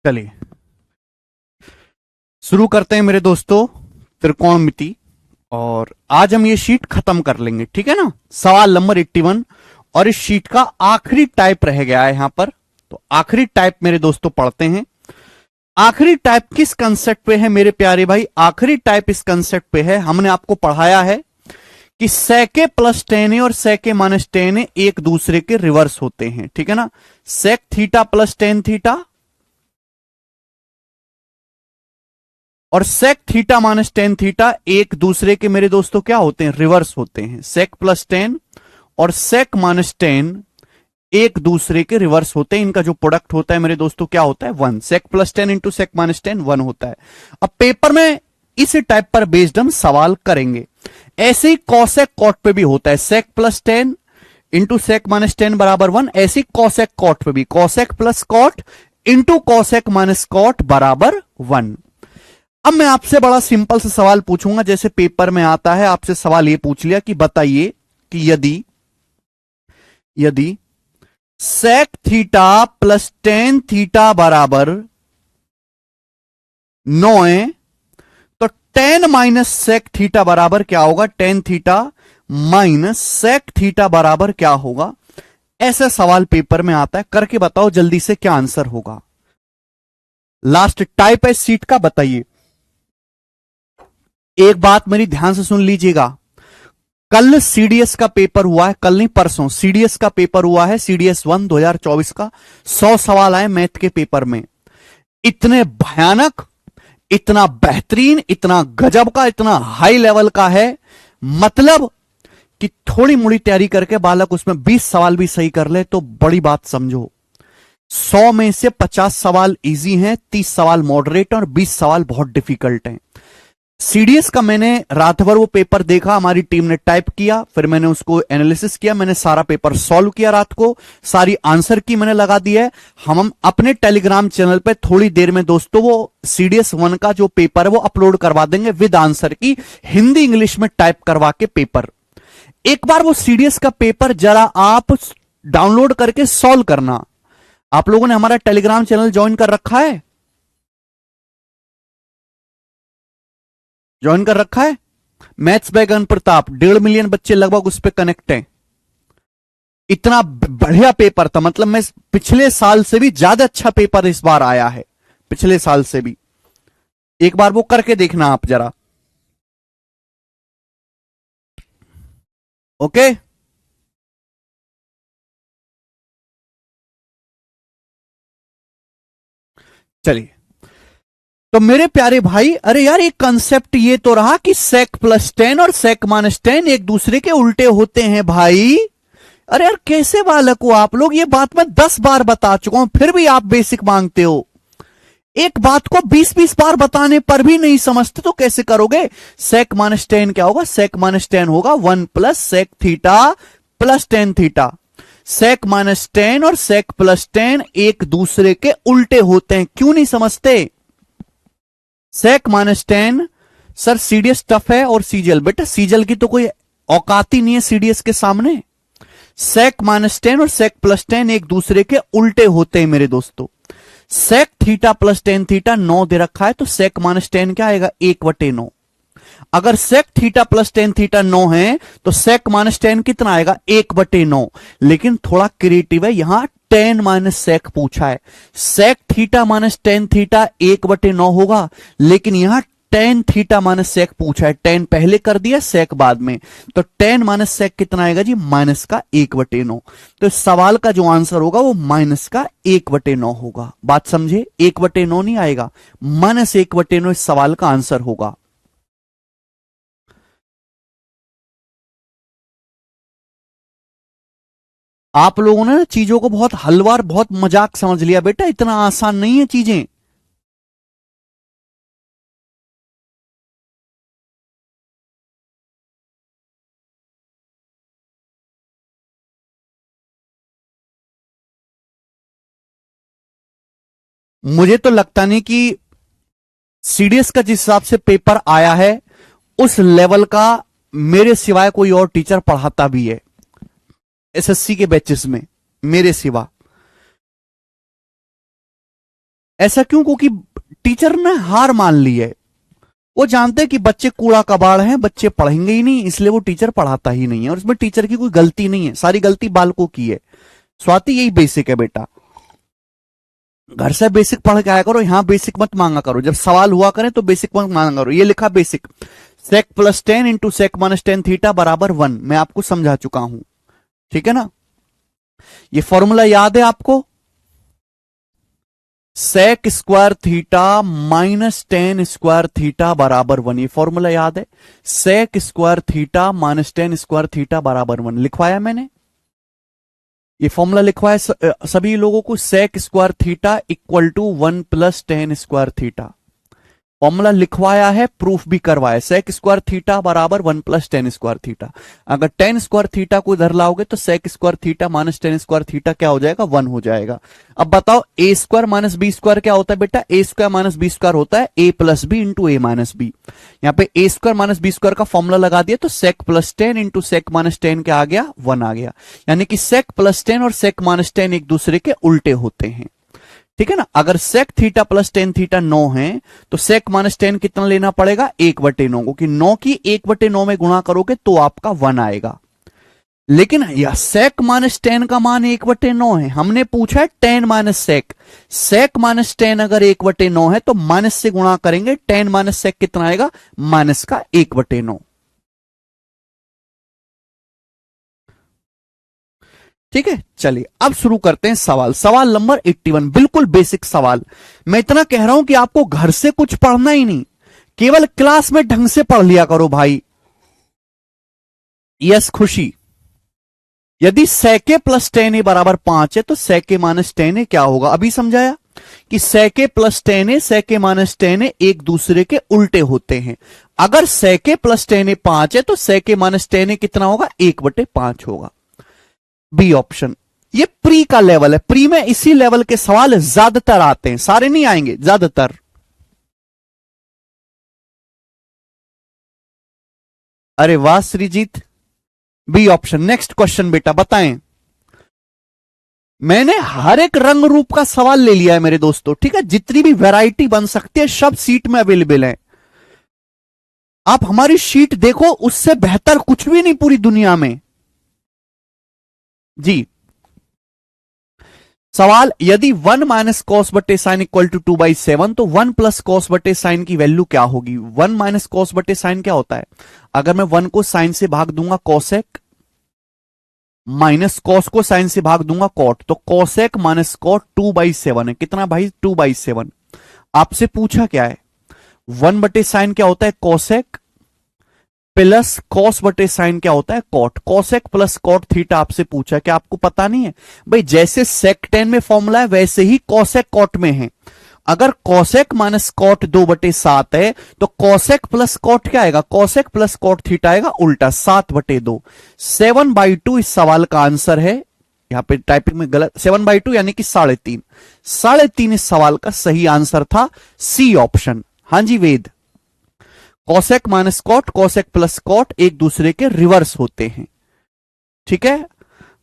चलिए शुरू करते हैं मेरे दोस्तों, त्रिकोणमिति। और आज हम ये शीट खत्म कर लेंगे, ठीक है ना। सवाल नंबर 81 और इस शीट का आखिरी टाइप रह गया है यहां पर। तो आखिरी टाइप मेरे दोस्तों पढ़ते हैं। आखिरी टाइप किस कंसेप्ट पे है मेरे प्यारे भाई? आखिरी टाइप इस कंसेप्ट पे है, हमने आपको पढ़ाया है कि सेके प्लस टेन ए और सेके माइनस टेन ए एक दूसरे के रिवर्स होते हैं, ठीक है ना। Sec theta plus tan theta और sec theta minus tan theta एक दूसरे के मेरे दोस्तों क्या होते हैं? रिवर्स होते हैं। सेक प्लस टेन और सेक माइनस टेन एक दूसरे के रिवर्स होते हैं। इनका जो प्रोडक्ट होता है मेरे दोस्तों क्या होता है? One. Sec plus tan into sec minus tan one होता है। अब पेपर में इस टाइप पर बेस्ड हम सवाल करेंगे। ऐसे ही कॉसेक कॉट पे भी होता है, sec plus tan into sec minus tan बराबर वन। ऐसे ही कॉसेक कॉट पे भी cosec plus cot into cosec minus cot बराबर वन। अब मैं आपसे बड़ा सिंपल सा सवाल पूछूंगा, जैसे पेपर में आता है। आपसे सवाल ये पूछ लिया कि बताइए कि यदि sec theta plus tan theta बराबर 9 है तो टेन माइनस सेक थीटा बराबर क्या होगा? Tan theta minus sec theta बराबर क्या होगा? ऐसा सवाल पेपर में आता है। करके बताओ जल्दी से क्या आंसर होगा। लास्ट टाइप है सीट का, बताइए। एक बात मेरी ध्यान से सुन लीजिएगा, कल सीडीएस का पेपर हुआ है, कल नहीं परसों सीडीएस का पेपर हुआ है, सीडीएस 1 2024 का। 100 सवाल आए मैथ के पेपर में। इतने भयानक, इतना बेहतरीन, इतना गजब का, इतना हाई लेवल का है, मतलब कि थोड़ी मुड़ी तैयारी करके बालक उसमें 20 सवाल भी सही कर ले तो बड़ी बात समझो। 100 में से 50 सवाल इजी हैं, 30 सवाल मॉडरेट और 20 सवाल बहुत डिफिकल्ट हैं। सीडीएस का मैंने रात भर वो पेपर देखा, हमारी टीम ने टाइप किया, फिर मैंने उसको एनालिसिस किया, मैंने सारा पेपर सॉल्व किया रात को, सारी आंसर की मैंने लगा दी है। हम अपने टेलीग्राम चैनल पे थोड़ी देर में दोस्तों वो सीडीएस 1 का जो पेपर है वो अपलोड करवा देंगे विद आंसर की, हिंदी इंग्लिश में टाइप करवा के पेपर। एक बार वो सीडीएस का पेपर जरा आप डाउनलोड करके सॉल्व करना। आप लोगों ने हमारा टेलीग्राम चैनल ज्वाइन कर रखा है? ज्वाइन कर रखा है? मैथ्स बाय ज्ञान प्रताप, 1.5 मिलियन बच्चे लगभग उस पर कनेक्ट हैं। इतना बढ़िया पेपर था, मतलब मैं पिछले साल से भी ज्यादा अच्छा पेपर इस बार आया है, पिछले साल से भी। एक बार वो करके देखना आप जरा, ओके। चलिए तो मेरे प्यारे भाई, अरे यार ये कंसेप्ट ये तो रहा कि सेक प्लस टेन और सेक माइनस टेन एक दूसरे के उल्टे होते हैं भाई। अरे यार कैसे बालक हो आप लोग, ये बात मैं 10 बार बता चुका हूं फिर भी आप बेसिक मांगते हो। एक बात को 20-20 बार बताने पर भी नहीं समझते तो कैसे करोगे? सेक माइनस टेन क्या होगा? सेक माइनस टेन होगा 1 plus sec theta plus tan theta. Sec minus tan और सेक प्लस टेन एक दूसरे के उल्टे होते हैं, क्यों नहीं समझते? Sec minus tan, sir CDS tough है और सीजीएल, बेटा सीजीएल की तो कोई औकात ही नहीं है सीडीएस के सामने। सेक माइनस टेन और सेक प्लस टेन एक दूसरे के उल्टे होते हैं मेरे दोस्तों। Sec theta plus tan theta 9 दे रखा है तो सेक माइनस टेन क्या आएगा? 1/9। अगर sec theta plus tan theta 9 है तो सेक माइनस टेन कितना आएगा? 1/9। लेकिन थोड़ा क्रिएटिव है, यहां टेन माइनस सेक पूछा है। Sec theta minus tan theta 1/9 होगा, लेकिन यहां टेन थीटा माइनस सेक पूछा है। टेन पहले कर दिया, सेक बाद में, तो टेन माइनस सेक कितना आएगा जी? माइनस का 1/9। तो इस सवाल का जो आंसर होगा वो माइनस का 1/9 होगा। बात समझे? 1/9 नहीं आएगा, माइनस 1/9 इस सवाल का आंसर होगा। आप लोगों ने चीजों को बहुत हलवार, बहुत मजाक समझ लिया बेटा, इतना आसान नहीं है चीजें। मुझे तो लगता नहीं कि सीडीएस का जिस हिसाब से पेपर आया है उस लेवल का मेरे सिवाय कोई और टीचर पढ़ाता भी है एसएससी के बैचेस में, मेरे सिवा। ऐसा क्यों? क्योंकि टीचर ने हार मान ली है। वो जानते हैं कि बच्चे कूड़ा कबाड़ हैं, बच्चे पढ़ेंगे ही नहीं, इसलिए वो टीचर पढ़ाता ही नहीं है। और इसमें टीचर की कोई गलती नहीं है, सारी गलती बालकों की है। स्वाति यही बेसिक है बेटा, घर से बेसिक पढ़ के आया करो, यहां बेसिक मत मांगा करो। जब सवाल हुआ करें तो बेसिक मत मांगा करो। ये लिखा basic, sec plus 10 into sec minus 10 theta बराबर 1। मैं आपको समझा चुका हूं, ठीक है ना? ये फॉर्मूला याद है आपको? Sec square theta minus 10 square theta बराबर 1। ये फॉर्मूला याद है? Sec square theta minus 10 square theta बराबर 1 लिखवाया मैंने। ये फॉर्मूला लिखवाया सभी लोगों को, sec square theta equal to 1 plus 10 square theta. Formula लिखवाया है, प्रूफ भी करवाया। सेक स्क्वायर थीटा बराबर 1 प्लस 10 स्क्वायर थीटा। अगर 10 स्क्वायर थीटा को इधर लाओगे तो sec square theta minus 10 square theta क्या हो जाएगा? 1 हो जाएगा। अब बताओ a square minus B square क्या होता है बेटा? A square minus B square होता है a plus B into A minus b. यहां पे a square minus B square का फॉर्मूला लगा दिया तो sec plus 10 into sec minus 10 क्या आ गया? 1 आ गया। यानी कि सेक प्लस 10 और सेक माइनस 10 एक दूसरे के उल्टे होते हैं, ठीक है ना? अगर सेक थीटा प्लस 10 थीटा 9 है तो सेक माइनस 10 कितना लेना पड़ेगा? 1/9, क्योंकि 9 की 1/9 में गुणा करोगे तो आपका 1 आएगा। लेकिन यह सेक माइनस 10 का मान 1/9 है। हमने पूछा है 10 माइनस सेक। सेक माइनस 10 अगर 1/9 है तो माइनस से गुणा करेंगे, 10 माइनस सेक कितना आएगा? माइनस का 1/9। ठीक है, चलिए अब शुरू करते हैं सवाल। सवाल नंबर 81, बिल्कुल बेसिक सवाल। मैं इतना कह रहा हूं कि आपको घर से कुछ पढ़ना ही नहीं, केवल क्लास में ढंग से पढ़ लिया करो भाई। यस खुशी, यदि सेके प्लस 10 बराबर 5 है तो सेके माइनस 10 क्या होगा? अभी समझाया कि सेके प्लस 10 सेके माइनस 10 एक दूसरे के उल्टे होते हैं। अगर सेके प्लस 10 5 है तो सेके माइनस 10 कितना होगा? 1/5 होगा। B option. ये प्री का लेवल है, प्री में इसी लेवल के सवाल ज्यादातर आते हैं, सारे नहीं आएंगे, ज्यादातर। अरे वाह Sreejith, B option. Next question बेटा बताएं। मैंने हर एक रंग रूप का सवाल ले लिया है मेरे दोस्तों, ठीक है? जितनी भी वैरायटी बन सकती है सब सीट में अवेलेबल है। आप हमारी शीट देखो, उससे बेहतर कुछ भी नहीं पूरी दुनिया में जी। सवाल, यदि 1 माइनस कॉस बटे साइन इक्वल टू 2/7 तो 1 प्लस कॉस बटे साइन की वैल्यू क्या होगी? 1 माइनस कॉस बटे साइन क्या होता है? अगर मैं 1 को साइन से भाग दूंगा कॉसेक, माइनस कॉस को साइन से भाग दूंगा कॉट, तो कॉसेक माइनस कॉट 2/7 है। कितना भाई? 2/7। आपसे पूछा क्या है? 1 बटे साइन क्या होता है? कॉसेक, प्लस कॉस बटे साइन क्या होता है? Cot. Cosec plus cot theta आपसे पूछा, क्या आपको पता नहीं है? भाई जैसे सेक 10 में फॉर्मूला है वैसे ही कॉसेक कॉट में है। अगर कॉसेक माइनस कॉट 2/7 है तो कॉसेक प्लस कॉट क्या आएगा? कॉसेक प्लस कॉट थीटा आएगा उल्टा, 7/2। 7/2 इस सवाल का आंसर है। यहां पे टाइपिंग में गलत, 7/2 यानी कि 3.5। 3.5 इस सवाल का सही आंसर था, सी ऑप्शन। हां जी Ved, cosec minus cot, cosec plus cot एक दूसरे के रिवर्स होते हैं, ठीक है?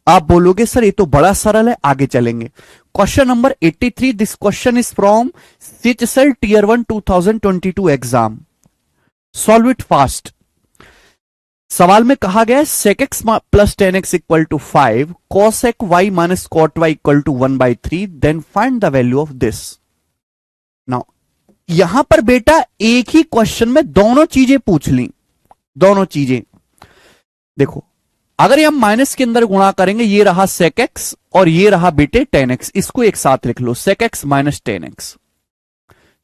आप बोलोगे सर ये तो बड़ा सरल है, आगे चलेंगे। Question number 83, this question is from CHSL tier 1 2022 exam. Solve it fast. सवाल में कहा गया है sec x plus 10x equal to 5, cosec y minus cot y equal to 1/3, then find the value of this. Now यहां पर बेटा एक ही question में दोनों चीजें पूछ ली, दोनों चीजें देखो। अगर हम माइनस के अंदर गुणा करेंगे, ये रहा सेक एक्स और ये रहा बेटे 10x, इसको एक साथ लिख लो, sec x minus 10x,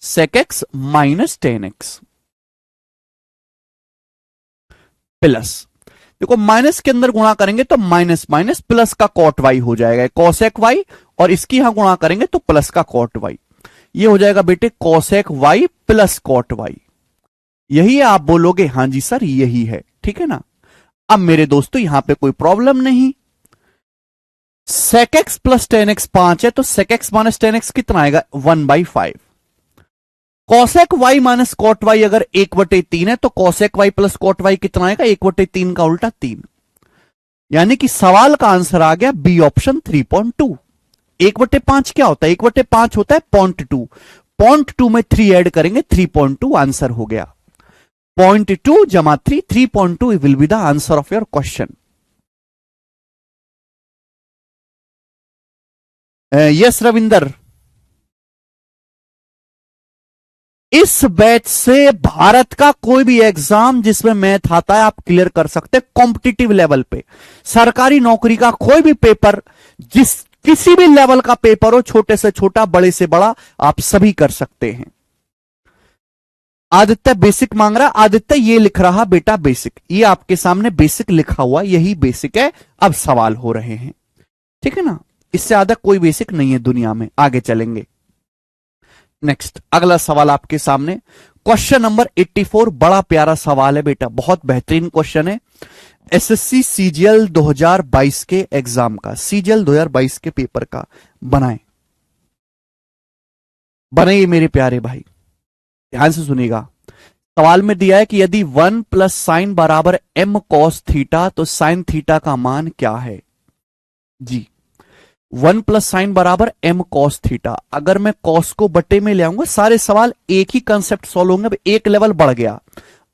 sec x minus 10x plus, देखो माइनस के अंदर गुणा करेंगे तो माइनस माइनस प्लस का कॉट वाई हो जाएगा, कॉसेक वाई, और इसकी यहां गुणा करेंगे तो प्लस का कॉट वाई। ये हो जाएगा बेटे cosec y plus cot y. यही है? आप बोलोगे हां जी सर यही है, ठीक है ना? अब मेरे दोस्तों यहां पे कोई प्रॉब्लम नहीं। सेक एक्स प्लस 10x 5 है तो सेक एक्स माइनस 10x कितना आएगा? 1/5। Cosec y minus cot y अगर 1/3 है तो cosec y plus cot y कितना आएगा? 1/3 का उल्टा 3। यानी कि सवाल का आंसर आ गया बी ऑप्शन 3.2। 1/5 क्या होता है? 1/5 होता है 0.2। 0.2 में 3 ऐड करेंगे, 3.2 आंसर हो गया। 0.2 जमा 3, 3.2 will be the answer of your question. Yes Ravinder. इस बैच से भारत का कोई भी एग्जाम जिसमें मैथ आता है आप क्लियर कर सकते हैं कॉम्पिटिटिव लेवल पे। सरकारी नौकरी का कोई भी पेपर, जिस किसी भी लेवल का पेपर हो, छोटे से छोटा बड़े से बड़ा, आप सभी कर सकते हैं। आदित्य बेसिक मांग रहा। आदित्य ये लिख रहा बेटा बेसिक, ये आपके सामने बेसिक लिखा हुआ, यही बेसिक है। अब सवाल हो रहे हैं, ठीक है ना, इससे ज्यादा कोई बेसिक नहीं है दुनिया में। आगे चलेंगे। नेक्स्ट अगला सवाल आपके सामने, क्वेश्चन नंबर 84। बड़ा प्यारा सवाल है बेटा, बहुत बेहतरीन क्वेश्चन है। एसएससी सीजीएल 2022 के एग्जाम का, सीजीएल 2022 के पेपर का बनाइए मेरे प्यारे भाई, ध्यान से सुनिएगा। सवाल में दिया है कि यदि 1 प्लस साइन बराबर m cos थीटा तो साइन थीटा का मान क्या है? जी 1 प्लस साइन बराबर m cos थीटा। अगर मैं cos को बटे में ले आऊंगा, सारे सवाल एक ही कंसेप्ट सॉल्व होंगे। अब एक लेवल बढ़ गया।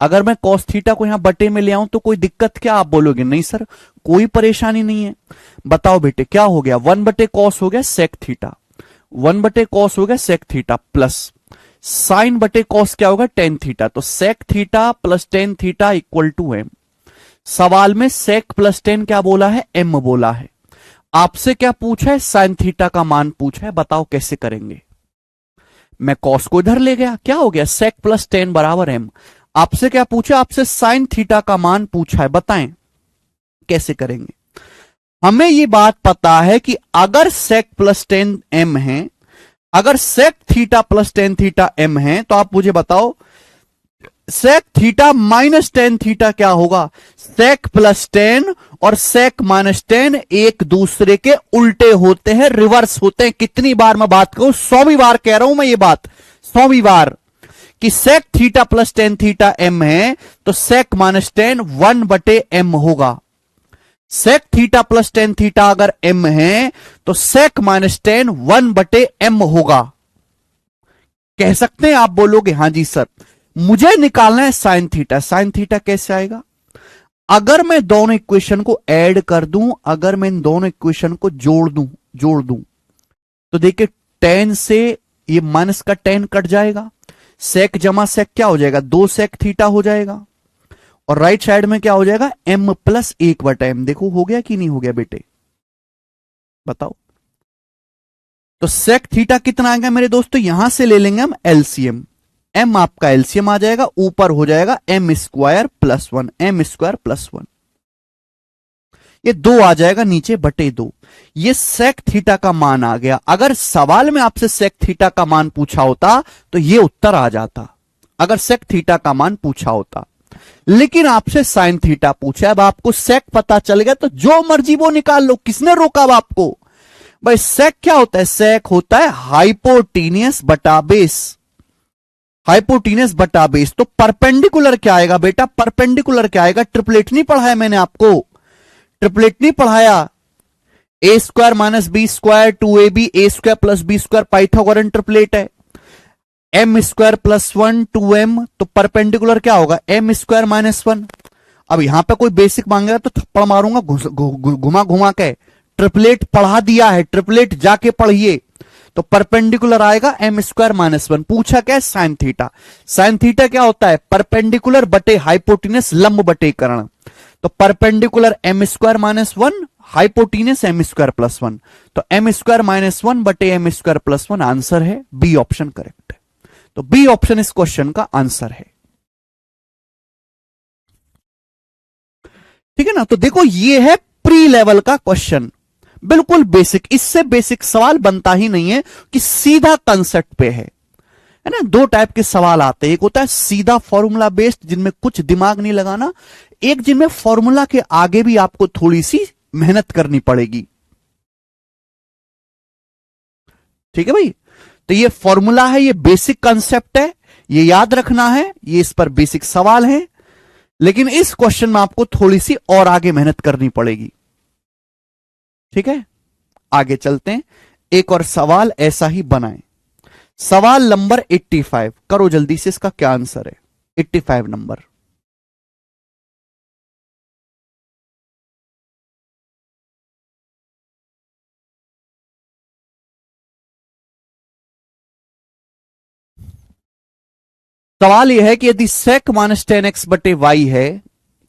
अगर मैं cos थीटा को यहां बटे में ले आऊं तो कोई दिक्कत क्या? आप बोलोगे नहीं सर कोई परेशानी नहीं है। बताओ बेटे क्या हो गया? 1/cos हो गया sec थीटा, 1/cos हो गया sec थीटा, प्लस साइन बटे कॉस क्या होगा? Tan theta. तो sec theta plus tan theta equal to M. सवाल में सेक प्लस टेन क्या बोला है? एम बोला है। आपसे क्या पूछा है? साइन थीटा का मान पूछा है। बताओ कैसे करेंगे? मैं कॉस को इधर ले गया, क्या हो गया? सेक प्लस टेन बराबर एम। आपसे क्या पूछा? आपसे साइन थीटा का मान पूछा है, बताएं कैसे करेंगे? हमें यह बात पता है कि अगर सेक प्लस टेन एम है, अगर sec theta plus tan theta m है, तो आप मुझे बताओ sec theta minus tan theta क्या होगा? सेक प्लस टेन और सेक माइनस टेन एक दूसरे के उल्टे होते हैं, रिवर्स होते हैं। कितनी बार मैं बात करूं? 100वीं बार कह रहा हूं मैं ये बात, 100वीं बार, कि sec theta plus tan theta m है तो सेक माइनस टेन 1/m होगा। Sec theta plus tan theta अगर m है तो सेक माइनस टेन 1/m होगा। कह सकते हैं? आप बोलोगे हां जी सर मुझे निकालना है साइन थीटा। साइन थीटा कैसे आएगा? अगर मैं दोनों इक्वेशन को ऐड कर दूं, अगर मैं इन दोनों इक्वेशन को जोड़ दूं तो देखिए टेन से ये माइनस का टेन कट जाएगा, सेक जमा सेक क्या हो जाएगा? 2 सेक थीटा हो जाएगा, और राइट साइड में क्या हो जाएगा? m plus 1/m। देखो हो गया कि नहीं हो गया बेटे? बताओ। तो सेक थीटा कितना आएगा मेरे दोस्तों? यहां से ले लेंगे हम एलसीएम, m आपका एलसीएम आ जाएगा, ऊपर हो जाएगा m square plus 1, m square plus 1, ये 2 आ जाएगा नीचे बटे 2। ये सेक थीटा का मान आ गया। अगर सवाल में आपसे सेक थीटा का मान पूछा होता तो ये उत्तर आ जाता, अगर सेक थीटा का मान पूछा होता। लेकिन आपसे साइन थीटा पूछा। अब आपको सेक पता चल गया तो जो मर्जी वो निकाल लो, किसने रोका अब आपको? भाई सेक क्या होता है? सेक होता है हाइपोटीनियस बटा बेस, हाइपोटीनियस बटा बेस। तो परपेंडिकुलर क्या आएगा बेटा? परपेंडिकुलर क्या आएगा? ट्रिपलेट नहीं पढ़ाया मैंने आपको, ट्रिपलेट नहीं पढ़ाया? A square minus B square 2ab, a square plus B square Pythagorean triplet है। m स्क्वायर प्लस 1 2m, तो परपेंडिकुलर क्या होगा? m square minus 1। अब यहां पे कोई बेसिक मांगेगा तो थप्पड़ मारूंगा घुमा घुमा के। ट्रिपलेट पढ़ा दिया है, ट्रिपलेट जाके पढ़िए। तो परपेंडिकुलर आएगा m स्क्वायर माइनस 1। पूछा क्या? Sine theta. साइन थीटा क्या होता है? परपेंडिकुलर बटे हाइपोटीनियस, लंब बटे कर्ण। तो perpendicular m square minus 1, hypotenuse m square plus 1। तो m स्क्वायर माइनस 1 बटे m स्क्वायर प्लस 1 आंसर है। बी ऑप्शन करेक्ट है। तो बी ऑप्शन इस क्वेश्चन का आंसर है। ठीक है ना? तो देखो ये है प्री लेवल का क्वेश्चन, बिल्कुल बेसिक। इससे बेसिक सवाल बनता ही नहीं है कि सीधा कंसेप्ट पे है ना? 2 टाइप के सवाल आते हैं, एक होता है सीधा फॉर्मूला बेस्ड जिनमें कुछ दिमाग नहीं लगाना, एक जिनमें फॉर्मूला के आगे भी आपको थोड़ी सी मेहनत करनी पड़ेगी। ठीक है भाई? तो ये फॉर्मूला है, ये बेसिक कंसेप्ट है, ये याद रखना है, ये इस पर बेसिक सवाल है। लेकिन इस क्वेश्चन में आपको थोड़ी सी और आगे मेहनत करनी पड़ेगी। ठीक है? आगे चलते हैं। एक और सवाल ऐसा ही बनाएं। सवाल नंबर 85 करो जल्दी से, इसका क्या आंसर है? 85 नंबर। सवाल यह है कि यदि sec माइनस 10x बटे वाई है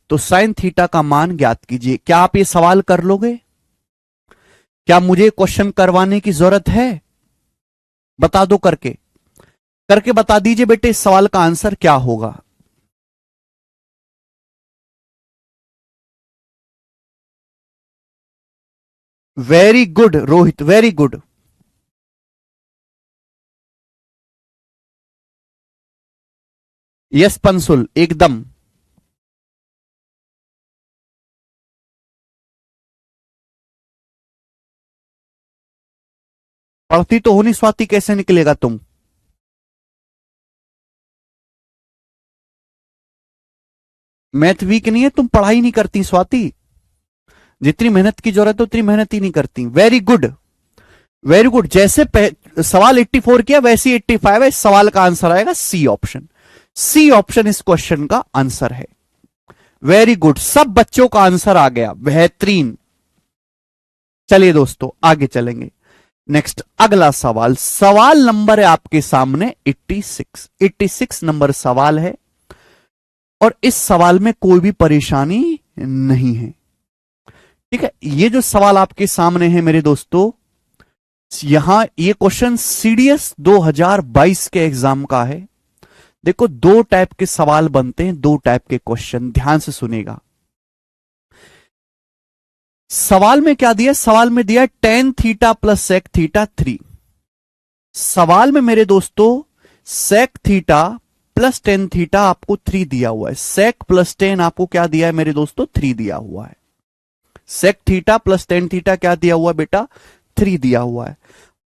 तो साइन थीटा का मान ज्ञात कीजिए। क्या आप ये सवाल कर लोगे? क्या मुझे क्वेश्चन करवाने की जरूरत है? बता दो करके, करके बता दीजिए बेटे इस सवाल का आंसर क्या होगा। Very good Rohit, very good. Yes पंसुल, एकदम। पढ़ती तो होनी स्वाति, कैसे निकलेगा तुम? मैथ वीक नहीं है, तुम पढ़ाई नहीं करती स्वाति। जितनी मेहनत की जरूरत है उतनी मेहनत ही नहीं करती। Very good, very good. जैसे सवाल 84 किया वैसे ही 85 है। इस सवाल का आंसर आएगा सी ऑप्शन। सी ऑप्शन इस क्वेश्चन का आंसर है। वेरी गुड, सब बच्चों का आंसर आ गया, बेहतरीन। चलिए दोस्तों आगे चलेंगे। नेक्स्ट अगला सवाल, सवाल नंबर है आपके सामने 86। 86 नंबर सवाल है और इस सवाल में कोई भी परेशानी नहीं है। ठीक है, ये जो सवाल आपके सामने है मेरे दोस्तों, यहां ये क्वेश्चन सीडीएस 2022 के एग्जाम का है। देखो दो टाइप के सवाल बनते हैं, दो टाइप के क्वेश्चन, ध्यान से सुनेगा। सवाल में क्या दिया? सवाल में दिया tan theta plus sec theta 3। सवाल में मेरे दोस्तों sec theta plus tan theta आपको 3 दिया हुआ है। सेक प्लस 10 आपको क्या दिया है मेरे दोस्तों? 3 दिया हुआ है। Sec theta plus tan theta क्या दिया हुआ है बेटा? 3 दिया हुआ है।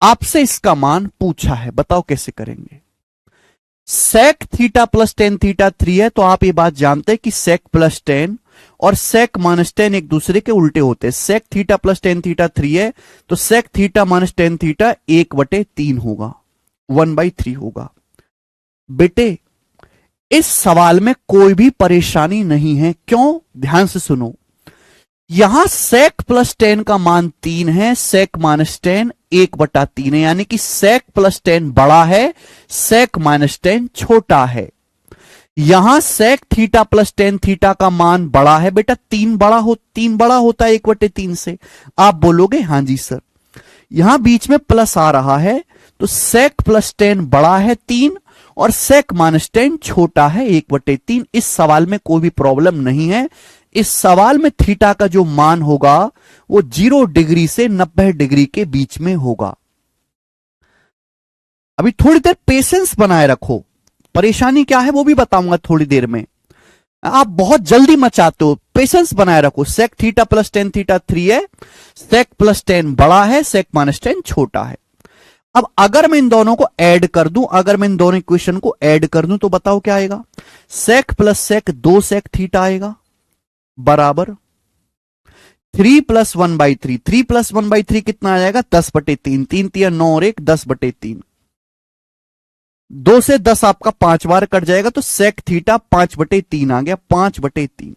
आपसे इसका मान पूछा है, बताओ कैसे करेंगे। Sec theta plus tan theta 3 है तो आप ये बात जानते हैं कि सेक प्लस 10 और सेक माइनस 10 एक दूसरे के उल्टे होते हैं। Sec theta plus tan theta 3 है तो sec theta minus tan theta 1/3 होगा, 1/3 होगा। बेटे इस सवाल में कोई भी परेशानी नहीं है। क्यों? ध्यान से सुनो। यहां सेक प्लस 10 का मान 3 है, सेक माइनस 10 1/3 है, यानी कि सेक प्लस 10 बड़ा है, सेक माइनस 10 छोटा है। यहां सेक थीटा प्लस 10 थीटा का मान बड़ा है बेटा, 3 बड़ा होता है 1/3 से। आप बोलोगे हां जी सर। यहां बीच में प्लस आ रहा है तो सेक प्लस 10 बड़ा है 3 और सेक माइनस 10 छोटा है 1/3। इस सवाल में कोई भी प्रॉब्लम नहीं है। इस सवाल में थीटा का जो मान होगा वो 0 डिग्री से 90 डिग्री के बीच में होगा। अभी थोड़ी देर पेशेंस बनाए रखो, परेशानी क्या है वो भी बताऊंगा थोड़ी देर में। आप बहुत जल्दी मचाते हो, पेशेंस बनाए रखो। सेक थीटा प्लस 10 थीटा 3 है, सेक प्लस 10 बड़ा है, सेक माइनस 10 छोटा है। अब अगर मैं इन दोनों को ऐड कर दूं, अगर मैं इन दोनों इक्वेशन को ऐड कर दूं तो बताओ क्या आएगा? सेक प्लस सेक 2 सेक थीटा आएगा, बराबर 3+1/3। 3+1/3 कितना आ जाएगा? 10/3। 3 तिया 9 और 1 10/3। 2 से 10 आपका 5 बार कट जाएगा तो सेक थीटा 5/3 आ गया, 5/3।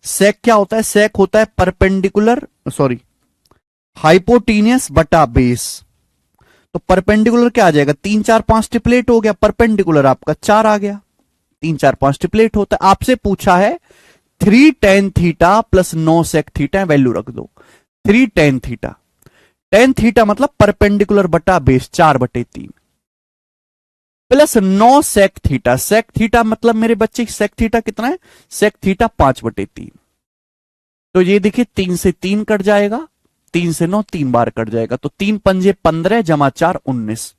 सेक क्या होता है? सेक होता है परपेंडिकुलर, सॉरी हाइपोटीनियस बटा बेस। तो परपेंडिकुलर क्या आ जाएगा? 3 4 5 ट्रिपलेट हो गया, परपेंडिकुलर आपका 4 आ गया। 3 4 5 ट्रिपलेट होता है। आपसे पूछा है 3 tan theta plus 9 sec theta, value रख दो 3 टेन थीटा। टेन थीटा मतलब परपेंडिकुलर बटा base 4/3 plus 9 sec theta. Sec theta मतलब मेरे बच्चे सेक थीटा कितना है? Sec theta 5/3। तो ये देखिए 3 से 3 कट जाएगा, 3 से 9 3 बार कट जाएगा, तो 3 पंजे 15 जमा 4 19।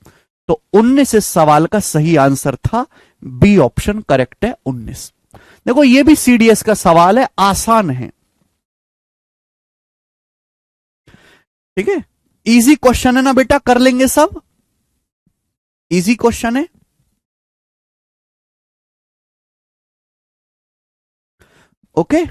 तो 19 इस सवाल का सही आंसर था। बी ऑप्शन करेक्ट है, 19। देखो ये भी सीडीएस का सवाल है, आसान है। ठीक है, इजी क्वेश्चन है ना बेटा, कर लेंगे सब। इजी क्वेश्चन है। ओके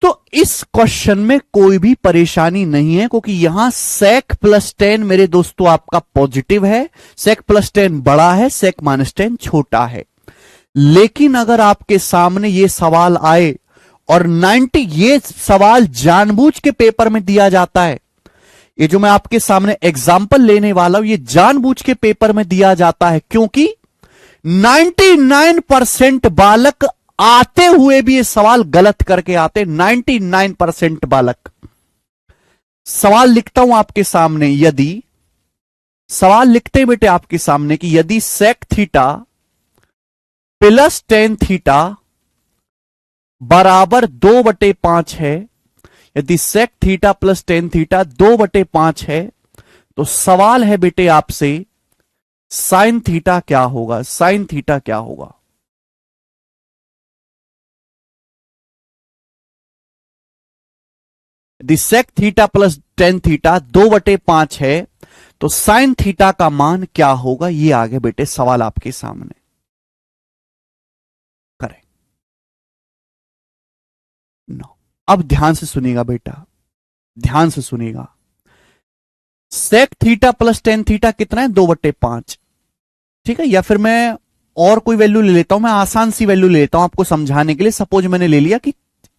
तो इस क्वेश्चन में कोई भी परेशानी नहीं है, क्योंकि यहां sec प्लस 10 मेरे दोस्तों आपका पॉजिटिव है, sec प्लस 10 बड़ा है, sec माइनस 10 छोटा है। लेकिन अगर आपके सामने ये सवाल आए और 90, ये सवाल जानबूझ के पेपर में दिया जाता है, ये जो मैं आपके सामने एग्जाम्पल लेने वाला हूं ये जानबूझ के पेपर में दिया जाता है, क्योंकि 99% बालक आते हुए भी ये सवाल गलत करके आते। 99% बालक। सवाल लिखता हूं आपके सामने, यदि सवाल लिखते हैं बेटे आपके सामने कि यदि sec theta plus tan theta बराबर 2/5 है, यदि sec theta plus tan theta 2/5 है, तो सवाल है बेटे आपसे साइन थीटा क्या होगा, साइन थीटा क्या होगा। यदि sec theta plus tan theta 2/5 है तो साइन थीटा का मान क्या होगा, ये आगे बेटे सवाल आपके सामने। करें नो। अब ध्यान से सुनिएगा बेटा, ध्यान से सुनिएगा। Sec theta plus tan theta कितना है, 2/5। ठीक है, या फिर मैं और कोई वैल्यू ले लेता हूं, मैं आसान सी वैल्यू ले लेता हूं आपको समझाने के लिए। सपोज मैंने ले लिया कि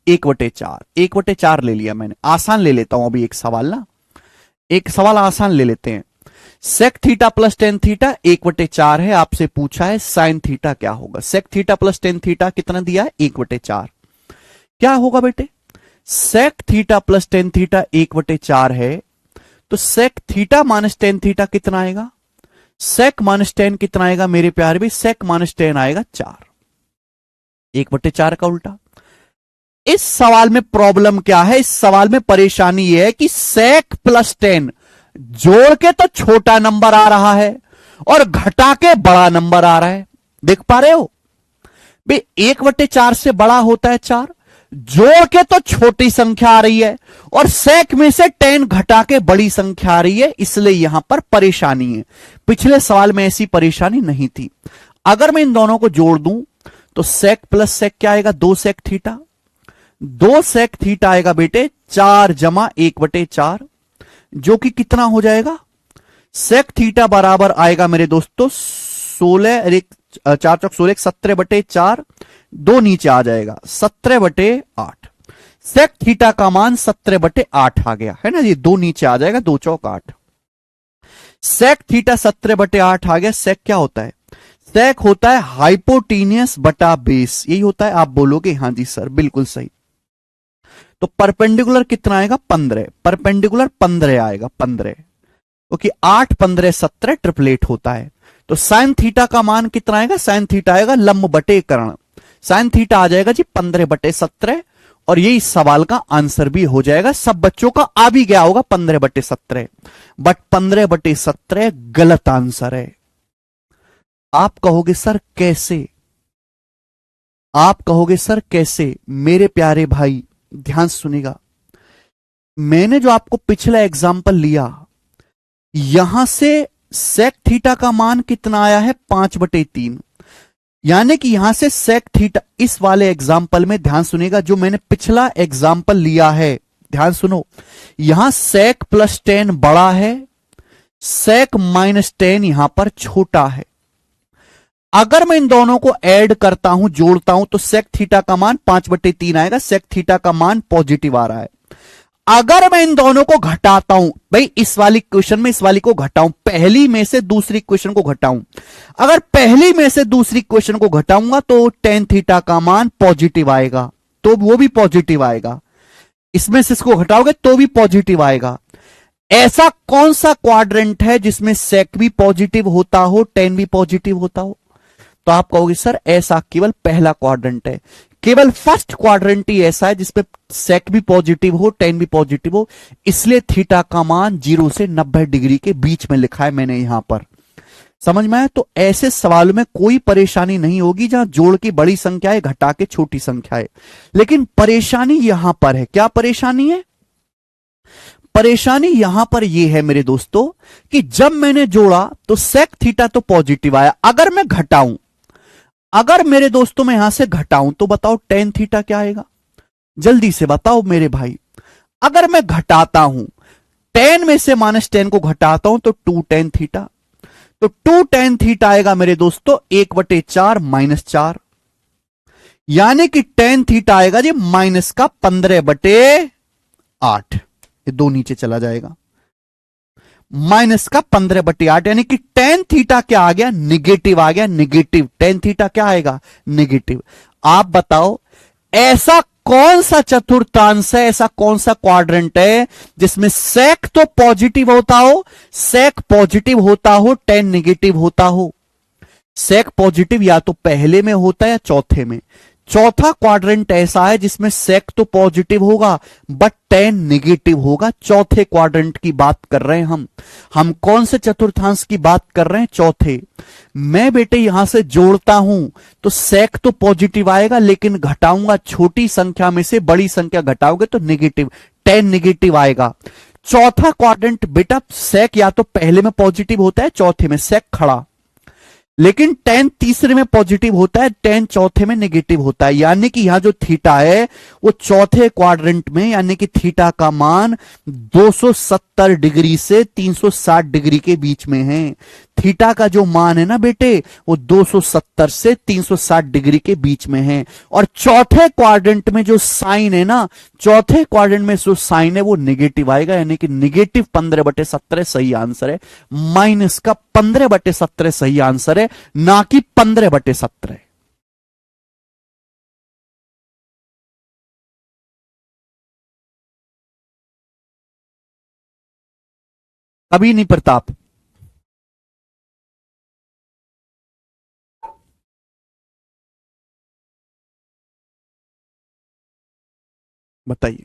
1/4, 1/4 ले लिया मैंने, आसान ले लेता हूं अभी एक सवाल ना, एक सवाल आसान ले लेते हैं। Sec theta plus tan theta 1/4 है, आपसे पूछा है साइन थीटा क्या होगा। Sec theta plus tan theta कितना दिया है, 1/4। क्या होगा बेटे, sec theta plus tan theta 1/4 है, तो sec theta minus tan theta कितना आएगा, सेक माइनस 10 कितना आएगा मेरे प्यारे भी, सेक माइनस 10 आएगा 4। 1/4 का उल्टा। इस सवाल में प्रॉब्लम क्या है, इस सवाल में परेशानी यह है कि सेक प्लस 10 जोड़ के तो छोटा नंबर आ रहा है और घटा के बड़ा नंबर आ रहा है। देख पा रहे हो भाई, 1/4 से बड़ा होता है 4, जोड़ के तो छोटी संख्या आ रही है और सेक में से 10 घटा के बड़ी संख्या आ रही है, इसलिए यहां पर परेशानी है। पिछले सवाल में ऐसी परेशानी नहीं थी। अगर मैं इन दोनों को जोड़ दूं तो सेक प्लस सेक क्या आएगा, 2 सेक थीटा, 2 सेक थीटा आएगा बेटे 4 जमा 1/4, जो कि कितना हो जाएगा, सेक थीटा बराबर आएगा मेरे दोस्तों 16, 4 चौक 16, 17/4, 2 नीचे आ जाएगा 17/8। सेक थीटा का मान 17/8 आ गया है ना, ये 2 नीचे आ जाएगा, 2 चौक 8। सेक थीटा 17/8 आ गया। सेक क्या होता है, सेक होता है हाइपोटीनियस बटा बेस, यही होता है। आप बोलोगे हाँ जी सर बिल्कुल सही। तो परपेंडिकुलर कितना आएगा, 15, परपेंडिकुलर 15 आएगा, 15, क्योंकि 8 15 17 ट्रिपलेट होता है। तो साइन थीटा का मान कितना आएगा, साइन थीटा आएगा लंब बटे कर्ण, साइन थीटा आ जाएगा जी 15/17, और यही सवाल का आंसर भी हो जाएगा। सब बच्चों का आ भी गया होगा 15/17, बट 15/17 गलत आंसर है। आप कहोगे सर कैसे, आप कहोगे सर कैसे, मेरे प्यारे भाई ध्यान सुनिएगा। मैंने जो आपको पिछला एग्जाम्पल लिया, यहां से सेक थीटा का मान कितना आया है, 5/3, यानी कि यहां से सेक थीटा, इस वाले एग्जाम्पल में ध्यान सुनिएगा, जो मैंने पिछला एग्जाम्पल लिया है, ध्यान सुनो, यहां सेक प्लस 10 बड़ा है, सेक माइनस 10 यहां पर छोटा है। अगर मैं इन दोनों को ऐड करता हूं, जोड़ता हूं, तो सेक थीटा का मान 5/3 आएगा, सेक थीटा का मान पॉजिटिव आ रहा है। अगर मैं इन दोनों को घटाता हूं, भाई इस वाली क्वेश्चन में इस वाली को घटाऊं, पहली में से दूसरी क्वेश्चन को घटाऊं, अगर पहली में से दूसरी क्वेश्चन को घटाऊंगा तो टेन थीटा का मान पॉजिटिव आएगा, तो वो भी पॉजिटिव आएगा। इसमें से इसको घटाओगे तो भी पॉजिटिव आएगा। ऐसा कौन सा क्वाड्रेंट है जिसमें सेक भी पॉजिटिव होता हो, टेन भी पॉजिटिव होता हो? तो आप कहोगे सर ऐसा केवल पहला क्वाड्रेंट है, केवल फर्स्ट क्वाड्रेंट ही ऐसा है जिसपे सेक भी पॉजिटिव हो, टेन भी पॉजिटिव हो, इसलिए थीटा का मान 0 से 90 डिग्री के बीच में लिखा है मैंने यहां पर। समझ में आया? तो ऐसे सवाल में कोई परेशानी नहीं होगी जहां जोड़ की बड़ी संख्या है, घटा के छोटी संख्या है। लेकिन परेशानी यहां पर है, क्या परेशानी है? परेशानी यहां पर यह है मेरे दोस्तों कि जब मैंने जोड़ा तो सेक थीटा तो पॉजिटिव आया, अगर मैं घटाऊं, अगर मेरे दोस्तों मैं यहां से घटाऊं तो बताओ टेन थीटा क्या आएगा? जल्दी से बताओ मेरे भाई। अगर मैं घटाता हूं, टेन में से -10 को घटाता हूं तो 2 tan θ, तो 2 tan θ आएगा मेरे दोस्तों 1/4 -4, यानी कि tan θ आएगा जी -15/8। ये दो नीचे चला जाएगा, -15/8, यानी कि tan θ क्या आ गया, निगेटिव आ गया, निगेटिव। tan θ क्या आएगा, निगेटिव। आप बताओ ऐसा कौन सा चतुर्थांश है, ऐसा कौन सा क्वाड्रेंट है जिसमें sec तो पॉजिटिव होता हो, sec पॉजिटिव होता हो, tan निगेटिव होता हो। sec पॉजिटिव या तो पहले में होता है या चौथे में। चौथा क्वाड्रेंट ऐसा है जिसमें sec तो पॉजिटिव होगा बट tan निगेटिव होगा। चौथे क्वाड्रेंट की बात कर रहे हैं हम कौन से चतुर्थांश की बात कर रहे हैं, चौथे। मैं बेटे यहां से जोड़ता हूं तो sec तो पॉजिटिव आएगा, लेकिन घटाऊंगा छोटी संख्या में से बड़ी संख्या घटाओगे तो निगेटिव, tan निगेटिव आएगा। चौथा क्वाड्रेंट बेटा sec या तो पहले में पॉजिटिव होता है, चौथे में sec खड़ा, लेकिन tan तीसरे में पॉजिटिव होता है, tan चौथे में नेगेटिव होता है। यानी कि यहां जो थीटा है वो चौथे क्वाड्रेंट में, यानी कि थीटा का मान 270 डिग्री से 360 डिग्री के बीच में है। थीटा का जो मान है ना बेटे वो 270 से 360 डिग्री के बीच में है। और चौथे क्वाड्रेंट में जो साइन है ना, चौथे क्वाड्रेंट में जो साइन है वो नेगेटिव आएगा, यानी कि नेगेटिव 15/17 सही आंसर है। माइनस का 15/17 सही आंसर है, ना कि 15/17। अभी नहीं प्रताप, बताइए।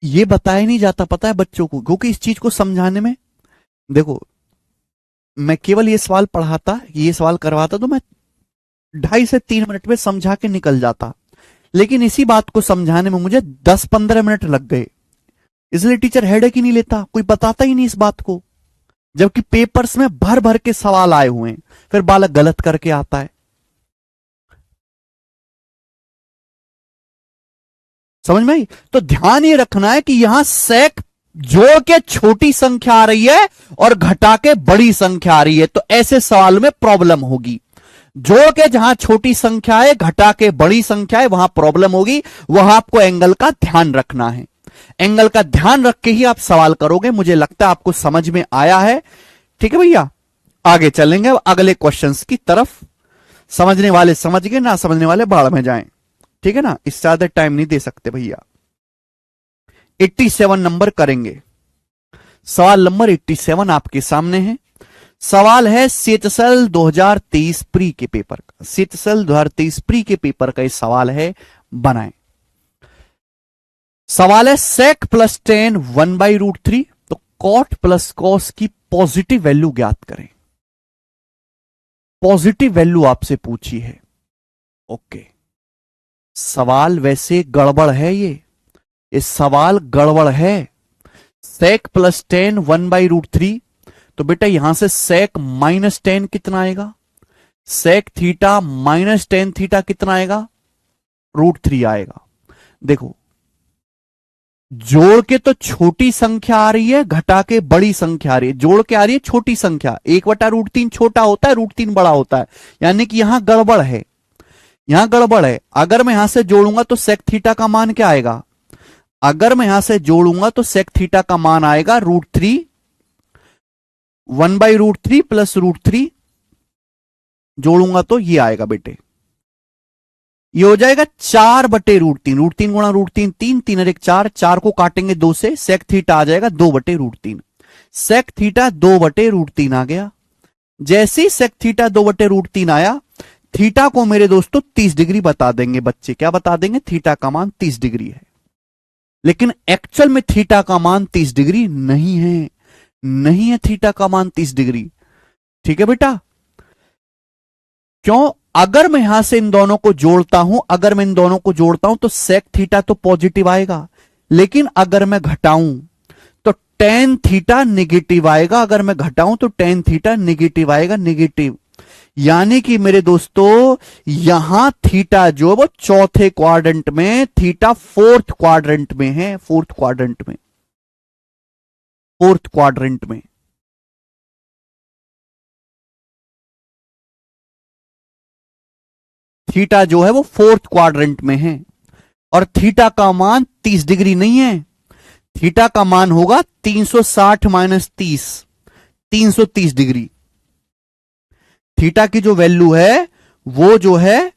ये बताया नहीं जाता पता है बच्चों को, क्योंकि इस चीज को समझाने में, देखो मैं केवल ये सवाल पढ़ाता, ये सवाल करवाता तो मैं 2.5 से 3 मिनट में समझा के निकल जाता, लेकिन इसी बात को समझाने में मुझे 10-15 मिनट लग गए। इसलिए टीचर हेडेक ही नहीं लेता, कोई बताता ही नहीं इस बात को, जबकि पेपर्स में भर भर के सवाल आए हुए हैं, फिर बालक गलत करके आता है। समझ में आई? तो ध्यान ये रखना है कि यहां sec जोड़ के छोटी संख्या आ रही है और घटा के बड़ी संख्या आ रही है, तो ऐसे सवाल में प्रॉब्लम होगी। जोड़ के जहां छोटी संख्या है, घटा के बड़ी संख्या है, वहां प्रॉब्लम होगी। वहां आपको एंगल का ध्यान रखना है, एंगल का ध्यान रख के ही आप सवाल करोगे। मुझे लगता है आपको समझ में आया है। ठीक है भैया, आगे चलेंगे अब अगले क्वेश्चंस की तरफ। समझने वाले समझ गए, ना समझने वाले बाढ़ में जाएं। ठीक है ना, इससे ज्यादा टाइम नहीं दे सकते भैया। 87 नंबर करेंगे। सवाल नंबर 87 आपके सामने है। सवाल है सीएचएसएल 2023 प्री के पेपर का, सीएचएसएल 2023 प्री के पेपर का ये सवाल है, बनाएं। सवाल है sec + tan 1/√3, तो cot + cos की पॉजिटिव वैल्यू ज्ञात करें। पॉजिटिव वैल्यू आपसे पूछी है। ओके, सवाल वैसे गड़बड़ है, ये सवाल गड़बड़ है। sec + tan 1/√3, तो बेटा यहां से sec - tan कितना आएगा, sec θ - tan θ कितना आएगा, √3 आएगा। देखो जोड़ के तो छोटी संख्या आ रही है, घटा के बड़ी संख्या आ रही है। जोड़ के आ रही है छोटी संख्या, 1/√3 छोटा होता है, √3 बड़ा होता है, यानी कि यहां गड़बड़ है, यहां गड़बड़ है। अगर मैं यहां से जोड़ूंगा तो sec θ का मान क्या आएगा, अगर मैं यहां से जोड़ूंगा तो sec θ का मान आएगा √3, 1/√3 + √3 जोड़ूंगा तो ये आएगा बेटे, ये हो जाएगा 4/√3, √3 गुणा √3 3, 3 और 1 4, 4 को काटेंगे 2 से, sec θ आ जाएगा 2/√3। sec θ 2/√3 आ गया। जैसे ही sec θ 2/√3 आया, थीटा को मेरे दोस्तों 30 डिग्री बता देंगे बच्चे। क्या बता देंगे, थीटा का मान 30 डिग्री है। लेकिन एक्चुअल में थीटा का मान 30 डिग्री नहीं है, नहीं है थीटा का मान 30 डिग्री। ठीक है बेटा, क्यों, अगर मैं यहां से इन दोनों को जोड़ता हूं, अगर मैं इन दोनों को जोड़ता हूं तो sec θ तो पॉजिटिव आएगा, लेकिन अगर मैं घटाऊं तो tan θ नेगेटिव आएगा। अगर मैं घटाऊं तो tan θ नेगेटिव आएगा, नेगेटिव। यानी कि मेरे दोस्तों यहां थीटा जो है वो चौथे क्वाड्रेंट में, थीटा फोर्थ क्वाड्रेंट में है, फोर्थ क्वाड्रेंट में, फोर्थ क्वाड्रेंट में। थीटा जो है वो फोर्थ क्वाड्रेंट में है और थीटा का मान 30 डिग्री नहीं है, थीटा का मान होगा 360 माइनस 30, 330 डिग्री। थीटा की जो वैल्यू है वो जो है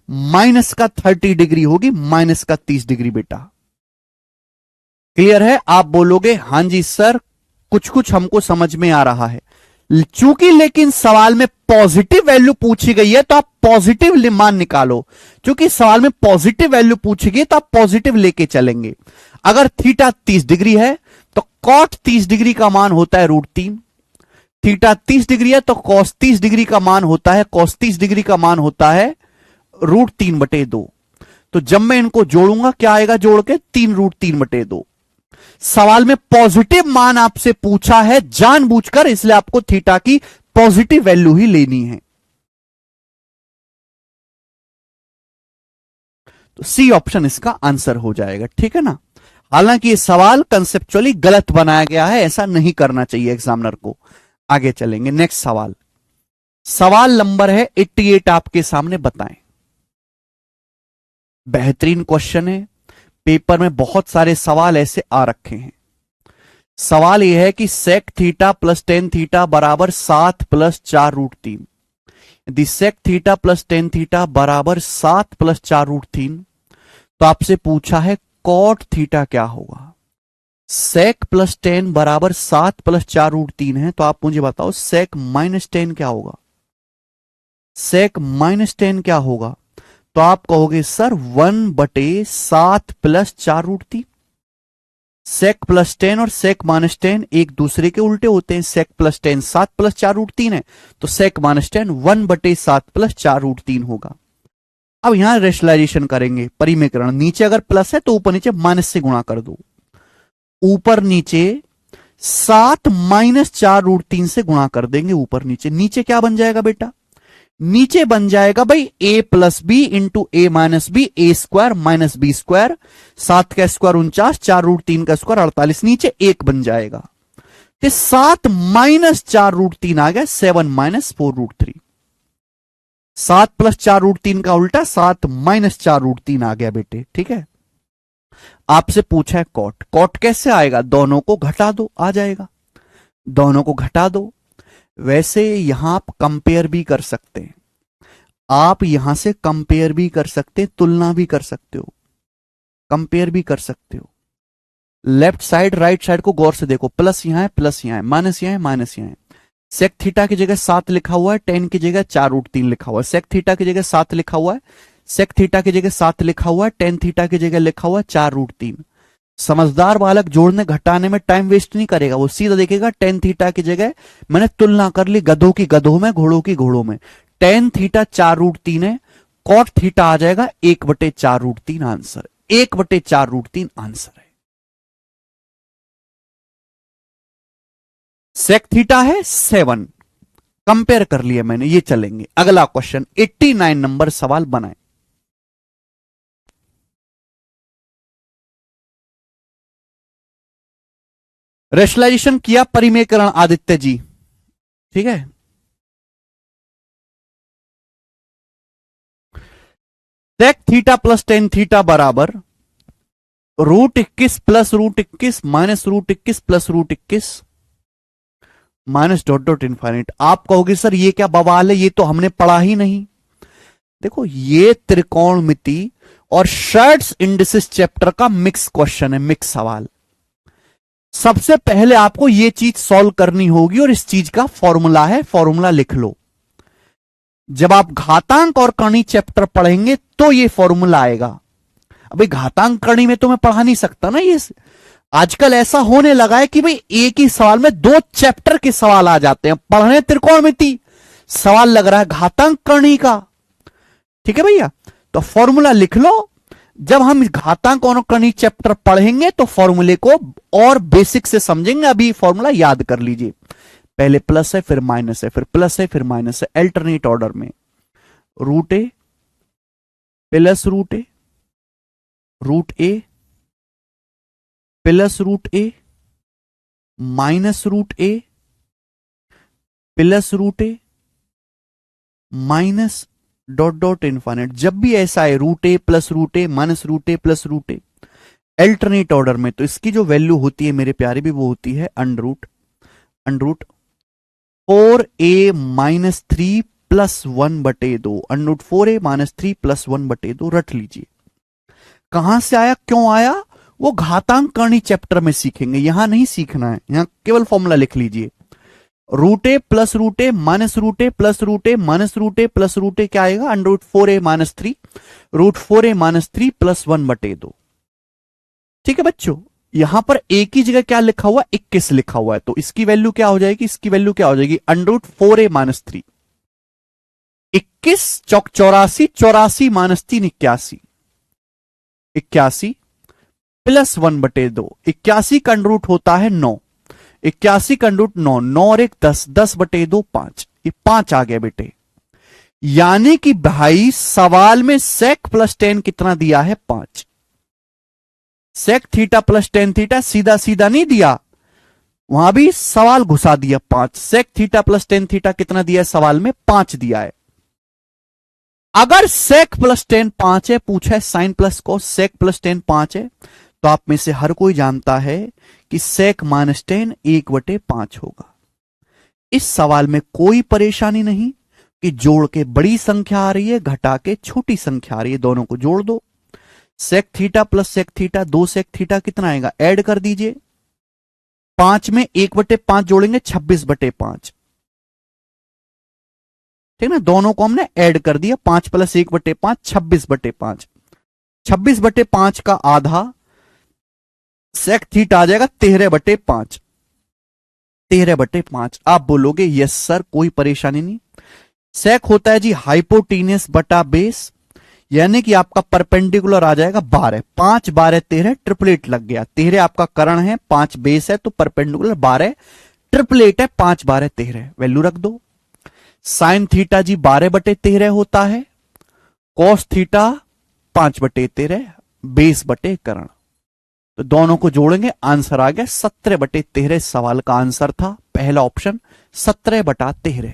माइनस का 30 डिग्री होगी, माइनस का 30 डिग्री बेटा। क्लियर है? आप बोलोगे हां जी सर, कुछ कुछ हमको समझ में आ रहा है। चूंकि लेकिन सवाल में पॉजिटिव वैल्यू पूछी गई है तो आप पॉजिटिव मान निकालो। क्योंकि सवाल में पॉजिटिव वैल्यू पूछी गई तो आप पॉजिटिव लेके चलेंगे। अगर थीटा 30 डिग्री है तो कॉट 30 डिग्री का मान होता है √3। थीटा 30 डिग्री है तो कॉस 30 डिग्री का मान होता है, कॉस 30 डिग्री का मान होता है √3/2। तो जब मैं इनको जोड़ूंगा क्या आएगा जोड़ के, 3√3/2। सवाल में पॉजिटिव मान आपसे पूछा है जानबूझकर, इसलिए आपको थीटा की पॉजिटिव वैल्यू ही लेनी है। तो सी ऑप्शन इसका आंसर हो जाएगा, ठीक है ना। हालांकि ये सवाल कंसेप्चुअली गलत बनाया गया है, ऐसा नहीं करना चाहिए एग्जामिनर को। आगे चलेंगे, नेक्स्ट सवाल, सवाल नंबर है 88 आपके सामने, बताएं। बेहतरीन क्वेश्चन है, पेपर में बहुत सारे सवाल ऐसे आ रखे हैं। सवाल यह है कि sec theta plus tan theta बराबर 7 प्लस 4√3। यदि sec theta plus tan theta बराबर 7 प्लस 4√3, तो आपसे पूछा है कॉट थीटा क्या होगा। सेक प्लस 10 बराबर 7 प्लस 4√3 है, तो आप मुझे बताओ सेक माइनस 10 क्या होगा। सेक माइनस 10 क्या होगा, तो आप कहोगे सर 1/7 प्लस 4√3। सेक प्लस 10 और सेक माइनस 10 एक दूसरे के उल्टे होते हैं। सेक प्लस 10 7 प्लस 4√3 है, तो सेक माइनस 10 1/7 प्लस 4√3 होगा। अब यहां रेशनलाइजेशन करेंगे, परिमेकरण। नीचे अगर प्लस है तो ऊपर नीचे माइनस से गुणा कर दो। ऊपर नीचे 7 माइनस 4√3 से गुणा कर देंगे ऊपर नीचे। नीचे क्या बन जाएगा बेटा, नीचे बन जाएगा भाई a plus B into A minus B, A square minus B square. 7 का स्क्वायर 49, 4√3 का स्क्वायर 48, नीचे 1 बन जाएगा। तो 7 माइनस 4√3 आ गया 7 माइनस 4√3। 7 प्लस 4√3 का उल्टा 7 माइनस 4√3 आ गया बेटे, ठीक है। आपसे पूछा है कॉट, कॉट कैसे आएगा, दोनों को घटा दो आ जाएगा, दोनों को घटा दो। वैसे यहां आप कंपेयर भी कर सकते हैं, आप यहां से कंपेयर भी कर सकते हैं, तुलना भी कर सकते हो, कंपेयर भी कर सकते हो। लेफ्ट साइड राइट साइड को गौर से देखो, प्लस यहां है प्लस यहां है, माइनस यहां है माइनस यहां है। सेक थीटा की जगह 7 लिखा हुआ है, 10 की जगह 4√3 लिखा हुआ है। सेक थीटा की जगह 7 लिखा हुआ है, सेक थीटा की जगह 7 लिखा हुआ है, 10 थीटा की जगह लिखा हुआ है 4√3। समझदार बालक जोड़ने घटाने में टाइम वेस्ट नहीं करेगा, वो सीधा देखेगा 10 थीटा की जगह मैंने तुलना कर ली गधों की गधों में, घोड़ों की घोड़ों में। 10 थीटा 4√3 है, कॉट थीटा आ जाएगा 1/4√3 आंसर, 1/4√3 आंसर है। सेक थीटा है 7, कंपेयर कर लिया मैंने, ये चलेंगे। अगला क्वेश्चन 89 नंबर सवाल बनाए। रेशनलाइजेशन किया परिमेयकरण आदित्य जी, ठीक है। सेक थीटा प्लस 10 थीटा बराबर √21 plus √21 minus √21 plus √21 minus dot dot infinite. आप कहोगे सर ये क्या बवाल है, ये तो हमने पढ़ा ही नहीं। देखो ये त्रिकोणमिति और शर्ट्स इंडिसेस चैप्टर का मिक्स क्वेश्चन है, मिक्स सवाल। सबसे पहले आपको यह चीज सॉल्व करनी होगी और इस चीज का फॉर्मूला है, फॉर्मूला लिख लो। जब आप घातांक और कर्णी चैप्टर पढ़ेंगे तो यह फॉर्मूला आएगा। अभी घातांक कर्णी में तो मैं पढ़ा नहीं सकता ना, ये आजकल ऐसा होने लगा है कि भाई एक ही सवाल में 2 चैप्टर के सवाल आ जाते हैं। पढ़ने त्रिकोणमिति, सवाल लग रहा है घातांक कर्णी का, ठीक है भैया। तो फॉर्मूला लिख लो, जब हम घातांक और कर्णी चैप्टर पढ़ेंगे तो फॉर्मूले को और बेसिक से समझेंगे। अभी फॉर्मूला याद कर लीजिए, पहले प्लस है फिर माइनस है फिर प्लस है फिर माइनस है, अल्टरनेट ऑर्डर में। Root A plus root A, root A plus root A, minus root A plus root A, minus dot dot infinite. जब भी ऐसा है root A plus root A minus root A plus root A alternate order में, तो इसकी जो value होती है मेरे प्यारे भी वो होती है under root 4a minus 3 plus 1/2, under root 4a minus 3 plus 1/2 रट लीजिए। कहां से आया क्यों आया वो घातांक करणी चैप्टर में सीखेंगे, यहां नहीं सीखना है, यहां केवल फॉर्मूला लिख लीजिए। Root A plus root A minus root A plus root A minus root A plus root A क्या आएगा, under root 4a minus 3 root 4a minus 3 plus 1/2। ठीक है बच्चों, यहां पर एक ही जगह क्या लिखा हुआ, 21 लिखा हुआ है, तो इसकी वैल्यू क्या हो जाएगी, इसकी वैल्यू क्या हो जाएगी, अंडरूट 4a माइनस 3। 21 चौक 84, 84 माइनस 3 81, 81 प्लस 1/2। 81 का अंडरूट होता है 9, 81 का अंडरूट 9, 9 और 1 10, 10/2 5, ये 5 आ गया बेटे। यानी कि भाई सवाल में sec प्लस 10 कितना दिया है, 5। sec थीटा प्लस tan थीटा सीधा सीधा नहीं दिया, वहां भी सवाल घुसा दिया 5। sec थीटा प्लस tan थीटा कितना दिया है सवाल में, 5 दिया है। अगर sec प्लस tan 5 है, पूछा है sin plus cos, sec plus tan 5 है, तो आप में से हर कोई जानता है कि sec माइनस tan 1/5 होगा। इस सवाल में कोई परेशानी नहीं कि जोड़ के बड़ी संख्या आ रही है, घटा के छोटी संख्या आ रही है, दोनों को जोड़ दो। sec थीटा plus sec theta, 2 sec theta कितना आएगा, ऐड कर दीजिए। 5 में 1/5 जोड़ेंगे, 26/5। ठीक ना, दोनों को हमने ऐड कर दिया, 5 प्लस 1/5 26/5। 26/5 का आधा sec थीटा आ जाएगा 13/5, 13/5। आप बोलोगे यस सर कोई परेशानी नहीं। sec होता है जी हाइपोटीनियस बटा बेस, यानी कि आपका परपेंडिकुलर आ जाएगा 12, 5 12 13, ट्रिपलेट लग गया। 13 आपका कर्ण है, 5 बेस है, तो परपेंडिकुलर 12 ट्रिपलेट है, 5 12 13, वैल्यू रख दो। साइन थीटा जी 12/13 होता है, कॉस थीटा 5/13 बेस बटे कर्ण, तो दोनों को जोड़ेंगे, आंसर आ गया 17/13। सवाल का आंसर था पहला ऑप्शन 17/13।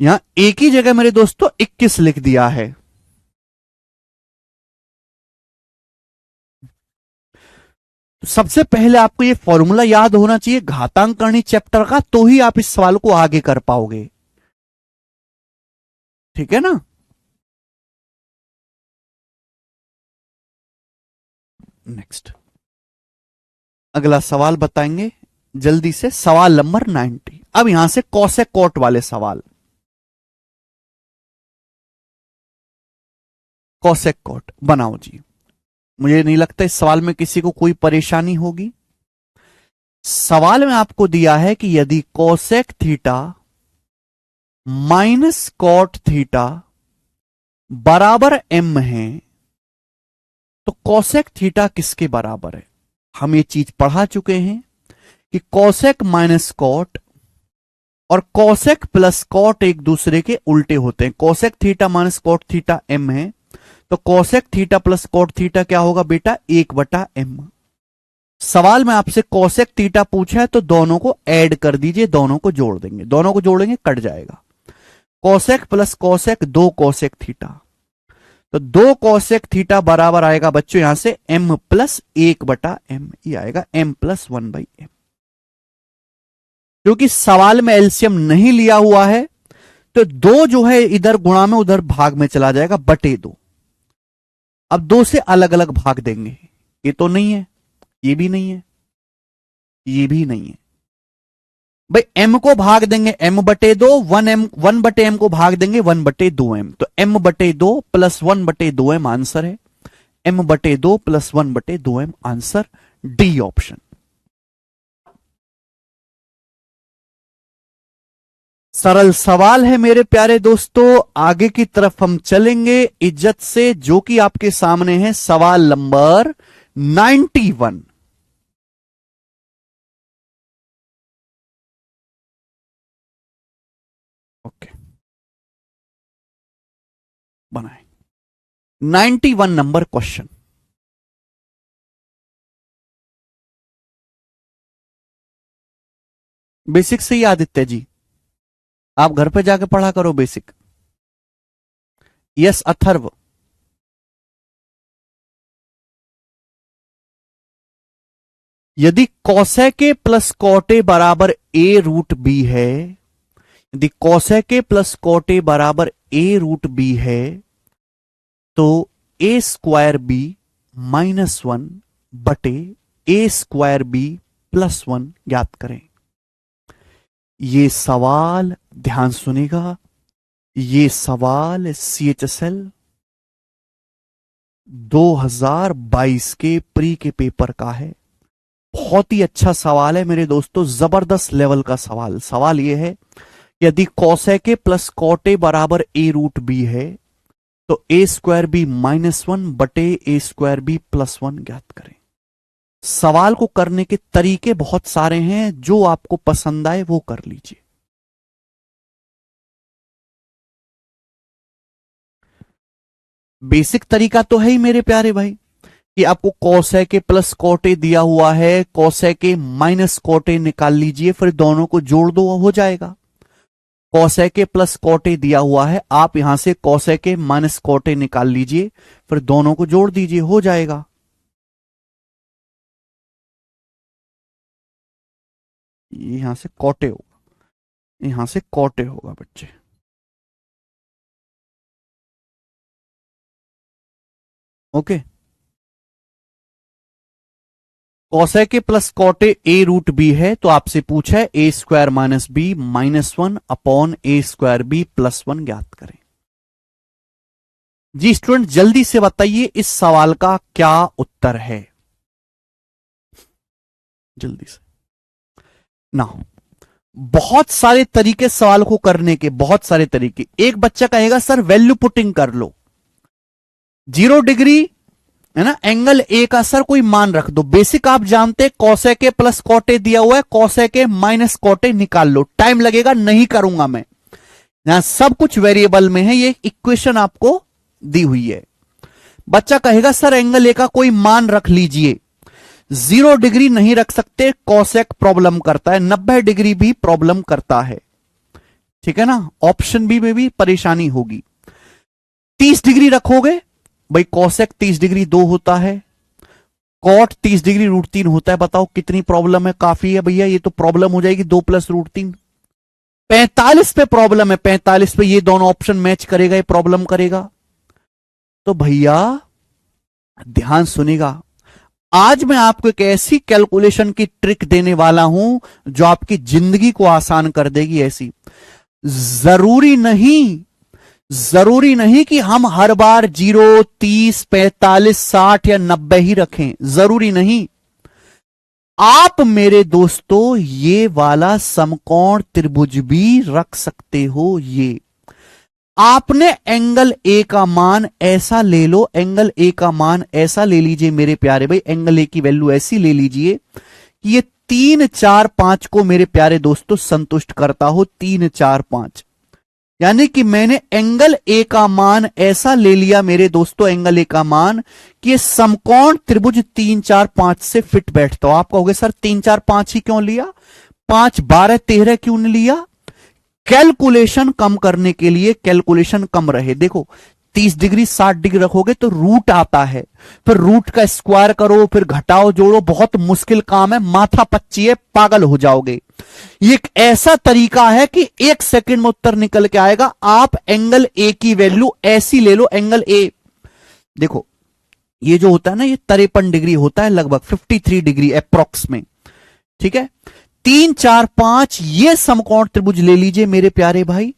यहां एक ही जगह मेरे दोस्तों 21 लिख दिया है। सबसे पहले आपको यह फॉर्मूला याद होना चाहिए घातांक करणी चैप्टर का, तो ही आप इस सवाल को आगे कर पाओगे। ठीक है ना। नेक्स्ट अगला सवाल बताएंगे जल्दी से, सवाल नंबर 90। अब यहां से कॉसेक कॉट वाले सवाल, कॉसेक कॉट बनाओ जी। मुझे नहीं लगता इस सवाल में किसी को कोई परेशानी होगी। सवाल में आपको दिया है कि यदि cosec theta minus cot theta बराबर m है, तो कॉसेक थीटा किसके बराबर है। हम ये चीज पढ़ा चुके हैं कि कॉसेक माइनस कॉट और कॉसेक प्लस कॉट एक दूसरे के उल्टे होते हैं। Cosec theta minus cot theta m है, तो cosec theta plus cot theta क्या होगा बेटा, 1/m। सवाल में आपसे कॉसेक थीटा पूछा है, तो दोनों को ऐड कर दीजिए, दोनों को जोड़ देंगे, दोनों को जोड़ेंगे कट जाएगा। Cosec plus cosec 2 cosec theta, तो 2 कॉसेक थीटा बराबर आएगा बच्चों यहां से m प्लस 1/m, ये आएगा m प्लस 1/m। क्योंकि सवाल में एलसीएम नहीं लिया हुआ है, तो 2 जो है इधर गुणा में उधर भाग में चला जाएगा, बटे 2। अब 2 से अलग अलग भाग देंगे, ये तो नहीं है, ये भी नहीं है, ये भी नहीं है भाई। m को भाग देंगे m/2, 1/m को भाग देंगे 1/2m, तो m/2 प्लस 1/2m आंसर है। m/2 plus 1/2m answer, D option. सरल सवाल है मेरे प्यारे दोस्तों। आगे की तरफ हम चलेंगे इज्जत से, जो कि आपके सामने है सवाल नंबर 91। ओके, बनाए 91 नंबर क्वेश्चन। बेसिक से ही आदित्य जी, आप घर पे जाके पढ़ा करो बेसिक। यस अथर्व। यदि कौसेके प्लस कॉटे बराबर ए रूट बी है, यदि कौसेके प्लस कॉटे बराबर ए रूट बी है, तो ए स्क्वायर बी -1 बटे ए स्क्वायर बी +1 ज्ञात करें। ये सवाल ध्यान सुनेगा, ये सवाल CHSL 2022 के प्री के पेपर का है। बहुत ही अच्छा सवाल है मेरे दोस्तों, जबरदस्त लेवल का सवाल। सवाल यह है, यदि कौसेके प्लस कॉटे बराबर ए रूट बी है, तो ए स्क्वायर बी -1 बटे ए स्क्वायर बी +1 ज्ञात करें। सवाल को करने के तरीके बहुत सारे हैं, जो आपको पसंद आए वो कर लीजिए। बेसिक तरीका तो है ही मेरे प्यारे भाई, कि आपको कौसेके प्लस कॉटे दिया हुआ है, कौसेके माइनस कॉटे निकाल लीजिए, फिर दोनों को जोड़ दो, हो जाएगा। कौसेके प्लस कॉटे दिया हुआ है, आप यहां से कौसेके माइनस कॉटे निकाल लीजिए, फिर दोनों को जोड़ दीजिए, हो जाएगा। यहां से कॉटे होगा, यहां से कॉटे होगा बच्चे। ओके, कौसेके प्लस कॉटे ए रूट बी है, तो आपसे पूछा है a square minus B -1 upon A square B +1 ज्ञात करें। जी स्टूडेंट जल्दी से बताइए इस सवाल का क्या उत्तर है, जल्दी से ना। बहुत सारे तरीके सवाल को करने के, बहुत सारे तरीके। एक बच्चा कहेगा सर वैल्यू पुटिंग कर लो, 0 डिग्री है ना, एंगल ए का सर कोई मान रख दो। बेसिक आप जानते, कौसेके प्लस कॉटे दिया हुआ है, कौसेके माइनस कॉटे निकाल लो। टाइम लगेगा, नहीं करूंगा मैं, यहां सब कुछ वेरिएबल में है, ये इक्वेशन आपको दी हुई है। बच्चा कहेगा सर एंगल ए का कोई मान रख लीजिए, 0 डिग्री नहीं रख सकते, कौसेक प्रॉब्लम करता है, 90 डिग्री भी प्रॉब्लम करता है, ठीक है ना। ऑप्शन बी में भी परेशानी होगी। 30 डिग्री रखोगे भाई, कौसेक 30 डिग्री 2 होता है, कॉट 30 डिग्री √3 होता है। बताओ कितनी प्रॉब्लम है, काफी है भैया, ये तो प्रॉब्लम हो जाएगी 2 + √3। 45 पे प्रॉब्लम है, 45 पे ये दोनों ऑप्शन मैच करेगा, ये प्रॉब्लम करेगा। तो भैया ध्यान सुनेगा, आज मैं आपको एक ऐसी कैलकुलेशन की ट्रिक देने वाला हूं जो आपकी जिंदगी को आसान कर देगी। ऐसी जरूरी नहीं कि हम हर बार 0, 30, 45, 60 या 90 ही रखें, जरूरी नहीं। आप मेरे दोस्तों ये वाला समकोण त्रिभुज भी रख सकते हो। ये आपने एंगल ए का मान ऐसा ले लो, एंगल ए का मान ऐसा ले लीजिए मेरे प्यारे भाई, एंगल ए की वैल्यू ऐसी ले लीजिए कि ये 3, 4, 5 को मेरे प्यारे दोस्तों संतुष्ट करता हो। 3, 4, 5 यानी कि मैंने एंगल ए का मान ऐसा ले लिया मेरे दोस्तों, एंगल ए का मान कि ये समकोण त्रिभुज 3, 4, 5 से फिट बैठता हो। आप कहोगे सर 3, 4, 5 ही क्यों लिया, 5, 12, 13 क्यों नहीं लिया? कैलकुलेशन कम करने के लिए, कैलकुलेशन कम रहे। देखो 30 डिग्री 60 डिग्री रखोगे तो रूट आता है, फिर रूट का स्क्वायर करो, फिर घटाओ जोड़ो, बहुत मुश्किल काम है, माथा पच्ची है, पागल हो जाओगे। ये एक ऐसा तरीका है कि 1 सेकंड में उत्तर निकल के आएगा। आप एंगल ए की वैल्यू ऐसी ले लो, एंगल ए देखो ये जो होता है ना, ये 53 डिग्री होता है, लगभग 53 डिग्री अप्रोक्स में, ठीक है। 3, 4, 5 ये समकोण त्रिभुज ले लीजिए मेरे प्यारे भाई।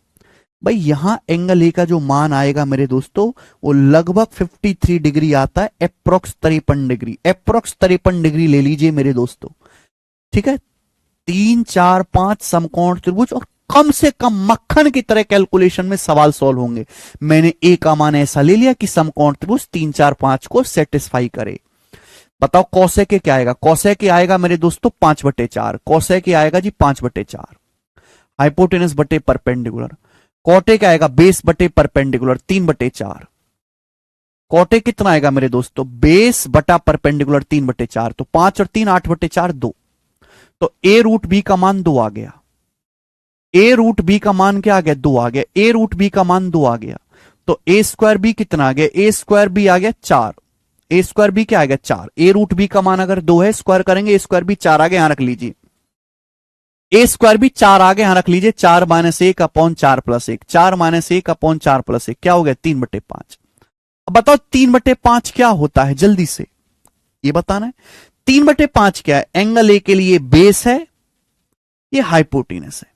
भाई यहां एंगल ए का जो मान आएगा मेरे दोस्तों, वो लगभग 53 डिग्री आता है, अप्रोक्स 53 डिग्री, अप्रोक्स 53 डिग्री ले लीजिए मेरे दोस्तों, ठीक है। 3, 4, 5 समकोण त्रिभुज, और कम से कम मक्खन की तरह कैलकुलेशन में सवाल सॉल्व होंगे। मैंने ए का मान ऐसा ले लिया कि समकोण त्रिभुज 3, 4, 5 को सेटिस्फाई करे। बताओ कौसे के क्या आएगा, कौसे के आएगा मेरे दोस्तों 5/4, कौसे के आएगा जी 5/4, हाइपोटेनस बटे परपेंडिकुलर। कॉटे क्या आएगा, बेस बटे परपेंडिकुलर 3/4। कॉटे कितना आएगा मेरे दोस्तों, बेस बटा परपेंडिकुलर 3/4, तो 5 और 3 8/4 2। तो ए रूट बी का मान 2 आ गया, ए रूट बी का मान क्या आ गया, 2 आ गया, ए रूट बी का मान 2 आ गया। तो ए स्क्वायर बी कितना आ गया, ए स्क्वायर बी आ गया 4, ए स्क्वायर बी क्या आ गया 4, ए रूट बी का मान अगर 2 है, स्क्वायर करेंगे ए स्क्वायर बी 4 आ गया, यहां रख लीजिए, ए स्क्वायर भी 4 आगे यहां रख लीजिए, 4 - 1 अपॉन 4 + 1, 4 - 1 अपॉन 4 + 1 क्या हो गया 3/5। अब बताओ 3/5 क्या होता है, जल्दी से ये बताना है। 3/5 क्या है, एंगल ए के लिए बेस है, ये हाइपोटेनस है,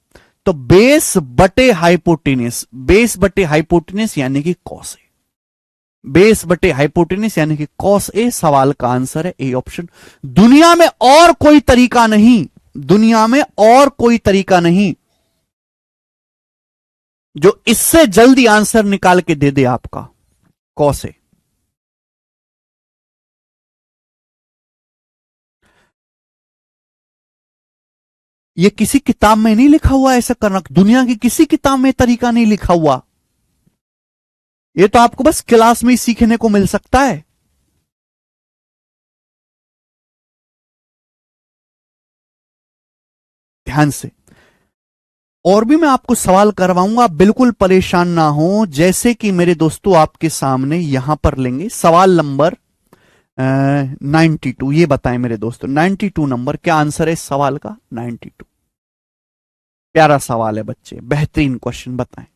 तो बेस बटे हाइपोटेनस, बेस बटे हाइपोटेनस यानी कि कॉस ए, बेस बटे हाइपोटेनस यानी कि कॉस ए सवाल का आंसर है ए ऑप्शन। दुनिया में और कोई तरीका नहीं, दुनिया में और कोई तरीका नहीं जो इससे जल्दी आंसर निकाल के दे दे आपका, कॉस ए। ये किसी किताब में नहीं लिखा हुआ ऐसा करना, दुनिया की किसी किताब में तरीका नहीं लिखा हुआ, ये तो आपको बस क्लास में ही सीखने को मिल सकता है। ध्यान से, और भी मैं आपको सवाल करवाऊंगा, बिल्कुल परेशान ना हो। जैसे कि मेरे दोस्तों आपके सामने यहां पर लेंगे सवाल नंबर 92, ये बताएं मेरे दोस्तों 92 नंबर क्या आंसर है इस सवाल का, 92। प्यारा सवाल है बच्चे, बेहतरीन क्वेश्चन, बताएं।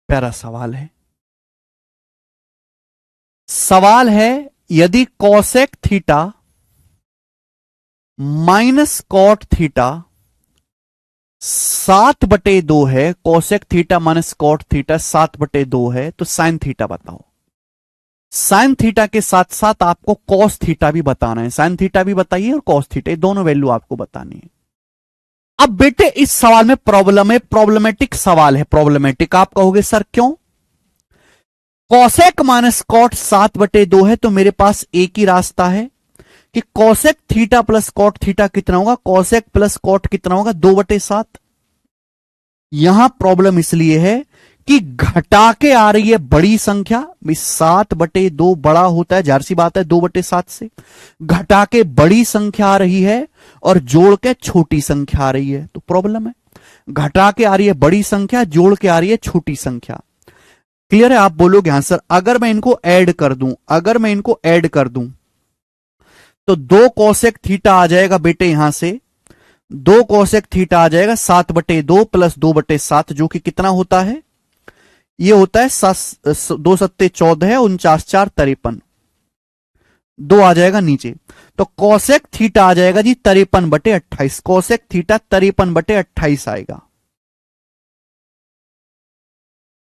प्यारा सवाल है, सवाल है यदि cosec theta minus cot theta 7/2 है, cosec theta minus cot theta 7/2 है, तो साइन थीटा बताओ। साइन थीटा के साथ साथ आपको कॉस थीटा भी बताना है, साइन थीटा भी बताइए और कॉस थीटा, दोनों वैल्यू आपको बतानी है। अब बेटे इस सवाल में प्रॉब्लम है, प्रॉब्लमेटिक सवाल है, प्रॉब्लमेटिक। आप कहोगे सर क्यों, कॉसेक माइनस कॉट 7/2 है, तो मेरे पास एक ही रास्ता है कि cosec theta plus cot theta कितना होगा, कॉसेक प्लस कॉट कितना होगा 2/7। यहां प्रॉब्लम इसलिए है कि घटा के आ रही है बड़ी संख्या, 7/2 बड़ा होता है, जाहिर सी बात है 2/7 से, घटा के बड़ी संख्या आ रही है और जोड़ के छोटी संख्या आ रही है, तो प्रॉब्लम है। घटा के आ रही है बड़ी संख्या, जोड़ के आ रही है छोटी संख्या। क्लियर है, आप बोलोगे हाँ सर, अगर मैं इनको ऐड कर दूं, अगर मैं इनको ऐड कर दूं तो 2 कोसेक थीटा आ जाएगा बेटे, यहां से 2 कोसेक थीटा आ जाएगा 7/2 प्लस 2/7, जो कि कितना होता है, ये होता है 2 सत्ते 14 है, 49 4 53, 2 आ जाएगा नीचे। तो कोसेक थीटा आ जाएगा जी 53/28, कोसेक थीटा 53/28 आएगा।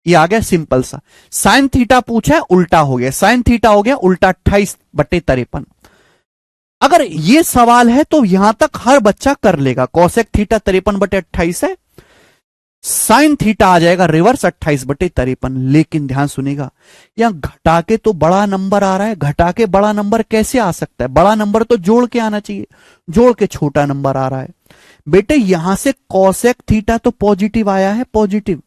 ये आ गया सिंपल सा। साइन थीटा पूछा है, उल्टा हो गया, साइन थीटा हो गया उल्टा 28/53। अगर ये सवाल है तो यहां तक हर बच्चा कर लेगा, कोसेक थीटा 53/28 है, साइन थीटा आ जाएगा रिवर्स 28/53। लेकिन ध्यान सुनेगा, यहां घटा के तो बड़ा नंबर आ रहा है, घटा के बड़ा नंबर कैसे आ सकता है, बड़ा नंबर तो जोड़ के आना चाहिए, जोड़ के छोटा नंबर आ रहा है। बेटे यहां से कोसेक थीटा तो पॉजिटिव आया है, पॉजिटिव।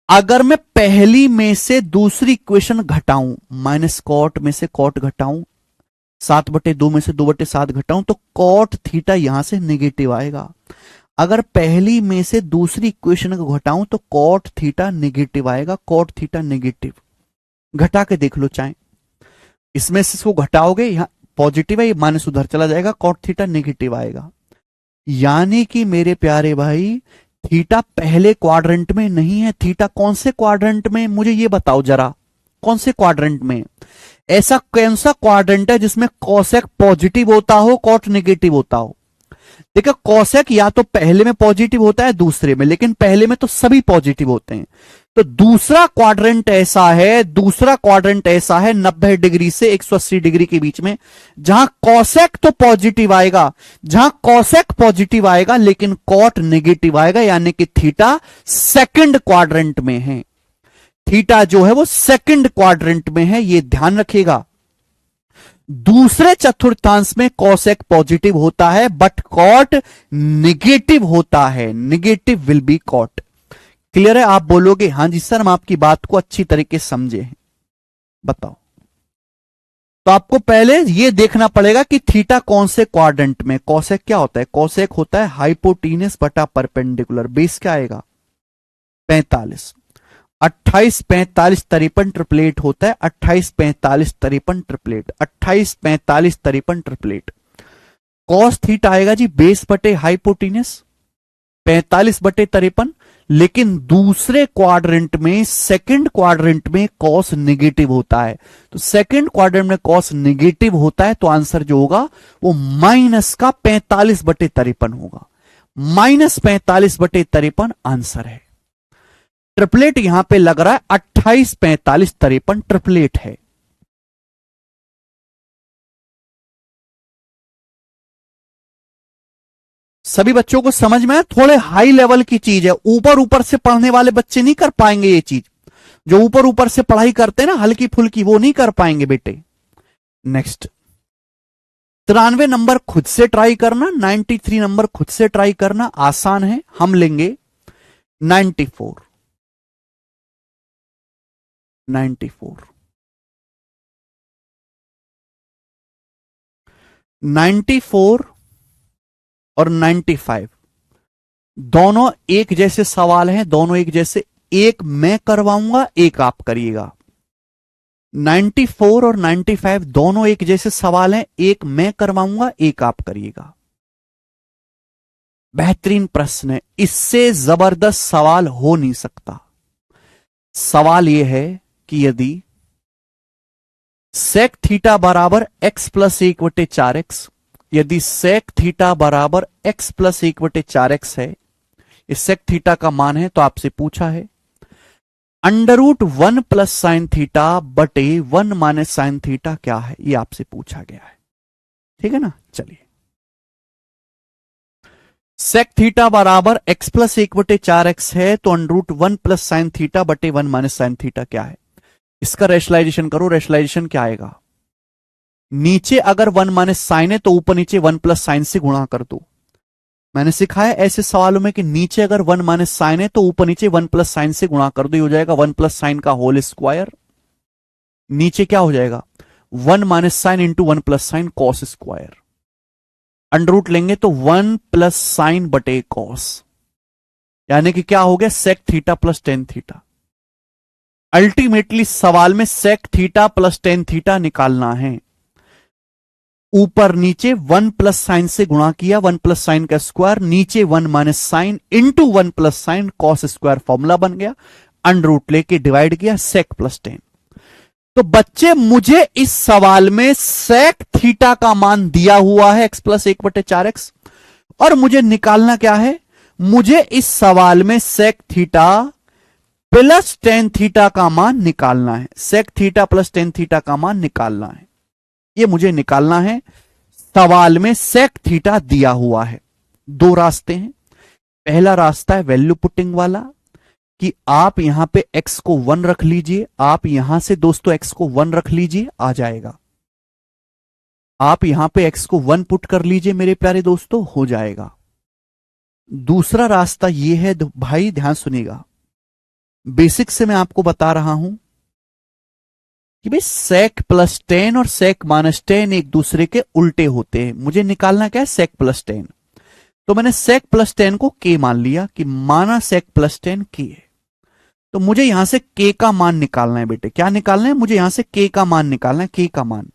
अगर मैं पहली में से दूसरी इक्वेशन घटाऊं, माइनस कॉट में से कॉट घटाऊं, 7/2 में से 2/7 घटाऊं, तो कॉट थीटा यहां से नेगेटिव आएगा। अगर पहली में से दूसरी इक्वेशन को घटाऊं तो कॉट थीटा नेगेटिव आएगा, कॉट थीटा नेगेटिव। घटा के देख लो चाहे, इसमें से इसको घटाओगे, यहां पॉजिटिव है, ये माइनस उधर चला जाएगा, कॉट थीटा नेगेटिव आएगा। यानी कि मेरे प्यारे भाई थीटा पहले क्वाड्रेंट में नहीं है, थीटा कौन से क्वाड्रेंट में, मुझे ये बताओ जरा, कौन से क्वाड्रेंट में, ऐसा कौन सा क्वाड्रेंट है जिसमें कोसेक पॉजिटिव होता हो, कॉट नेगेटिव होता हो। देखो कोसेक या तो पहले में पॉजिटिव होता है दूसरे में, लेकिन पहले में तो सभी पॉजिटिव होते हैं। तो दूसरा क्वाड्रेंट ऐसा है, दूसरा क्वाड्रेंट ऐसा है 90 डिग्री से 180 डिग्री के बीच में, जहां कोसेक तो पॉजिटिव आएगा, जहां कोसेक पॉजिटिव आएगा लेकिन कॉट नेगेटिव आएगा, यानी कि थीटा सेकंड क्वाड्रेंट में है। थीटा जो है वो सेकंड क्वाड्रेंट में है, ये ध्यान रखिएगा। दूसरे चतुर्थांश में कॉसेक पॉजिटिव होता है बट कॉट निगेटिव होता है, negative will be cot. Clear है? आप बोलोगे हां जी सर, हम आपकी बात को अच्छी तरीके से समझे हैं। बताओ। तो आपको पहले यह देखना पड़ेगा कि थीटा कौन से क्वाड्रेंट में। कॉसेक क्या होता है? कॉसेक होता है हाइपोटीनस बटा परपेंडिकुलर। बेस क्या आएगा? 45। 28 45 53 ट्रिपलेट होता है। 28 45 53 ट्रिपलेट, 28 45 53 ट्रिपलेट। कॉस थीटा आएगा जी बेस बटे हाइपोटीनस 45 बटे 53। लेकिन दूसरे क्वाड्रेंट में, सेकंड क्वाड्रेंट में कॉस निगेटिव होता है। तो सेकंड क्वाड्रेंट में कॉस निगेटिव होता है तो आंसर जो होगा वो माइनस का 45 बटे 53 होगा। माइनस 45 बटे 53 आंसर है। ट्रिपलेट यहां पे लग रहा है 28 45 53 ट्रिपलेट है। सभी बच्चों को समझ में है? थोड़े हाई लेवल की चीज है, ऊपर ऊपर से पढ़ने वाले बच्चे नहीं कर पाएंगे ये चीज। जो ऊपर ऊपर से पढ़ाई करते हैं ना हल्की फुल्की, वो नहीं कर पाएंगे बेटे। नेक्स्ट 93 नंबर खुद से ट्राई करना, 93 नंबर खुद से ट्राई करना, आसान है। हम लेंगे 94 94 94 और 95 दोनों एक जैसे सवाल हैं, दोनों एक जैसे। एक मैं करवाऊंगा, एक आप करिएगा। 94 और 95 दोनों एक जैसे सवाल हैं, एक मैं करवाऊंगा, एक आप करिएगा। बेहतरीन प्रश्न है, इससे जबरदस्त सवाल हो नहीं सकता। सवाल यह है कि यदि सेक थीटा बराबर x प्लस 1/4x, यदि सेक थीटा बराबर x प्लस 1/4x है, इस सेक थीटा का मान है, तो आपसे पूछा है √1 प्लस साइन थीटा बटे 1 माइनस साइन थीटा क्या है, यह आपसे पूछा गया है। ठीक है ना? चलिए, सेक थीटा बराबर x प्लस 1/4x है, तो √1 प्लस साइन थीटा बटे 1 माइनस साइन थीटा क्या है। इसका रेशलाइजेशन करो। रेशलाइजेशन क्या आएगा? नीचे अगर 1 माइनस साइन है तो ऊपर नीचे 1 प्लस साइन से गुणा कर दो। मैंने सिखाया ऐसे सवालों में कि नीचे अगर 1 माइनस साइन है तो ऊपर नीचे 1 प्लस साइन से गुणा कर दो। ये हो जाएगा 1 प्लस साइन का होल स्क्वायर। नीचे क्या हो जाएगा? 1 minus sine into 1 plus sine cos square. Under root लेंगे तो 1 प्लस साइन बटे कॉस, यानी कि क्या हो गया? Sec theta plus tan theta. Ultimately सवाल में sec theta plus tan theta निकालना है। ऊपर नीचे 1 प्लस साइन से गुणा किया, 1 प्लस साइन का स्क्वायर, नीचे 1 minus sine into 1 plus sine cos square, formula बन गया। अंडर रूट लेके डिवाइड किया, सेक प्लस टेन। तो बच्चे मुझे इस सवाल में सेक थीटा का मान दिया हुआ है x प्लस 1/4x, और मुझे निकालना क्या है? मुझे इस सवाल में sec theta plus tan theta का मान निकालना है। Sec theta plus tan theta का मान निकालना है, ये मुझे निकालना है। सवाल में सेक थीटा दिया हुआ है। दो रास्ते हैं। पहला रास्ता है वैल्यू पुटिंग वाला, कि आप यहां पे x को 1 रख लीजिए। आप यहां से दोस्तों x को 1 रख लीजिए, आ जाएगा। आप यहां पे x को 1 पुट कर लीजिए मेरे प्यारे दोस्तों, हो जाएगा। दूसरा रास्ता यह है भाई, ध्यान सुनिएगा, बेसिक से मैं आपको बता रहा हूं कि भाई सेक प्लस टेन और सेक माइनस टेन एक दूसरे के उल्टे होते हैं। मुझे निकालना क्या है? Sec plus tan. तो मैंने सेक प्लस टेन को के मान लिया कि माना सेक प्लस टेन के है। तो मुझे यहां से के का मान निकालना है बेटे। क्या निकालना है? मुझे यहां से के का मान निकालना है। के का मान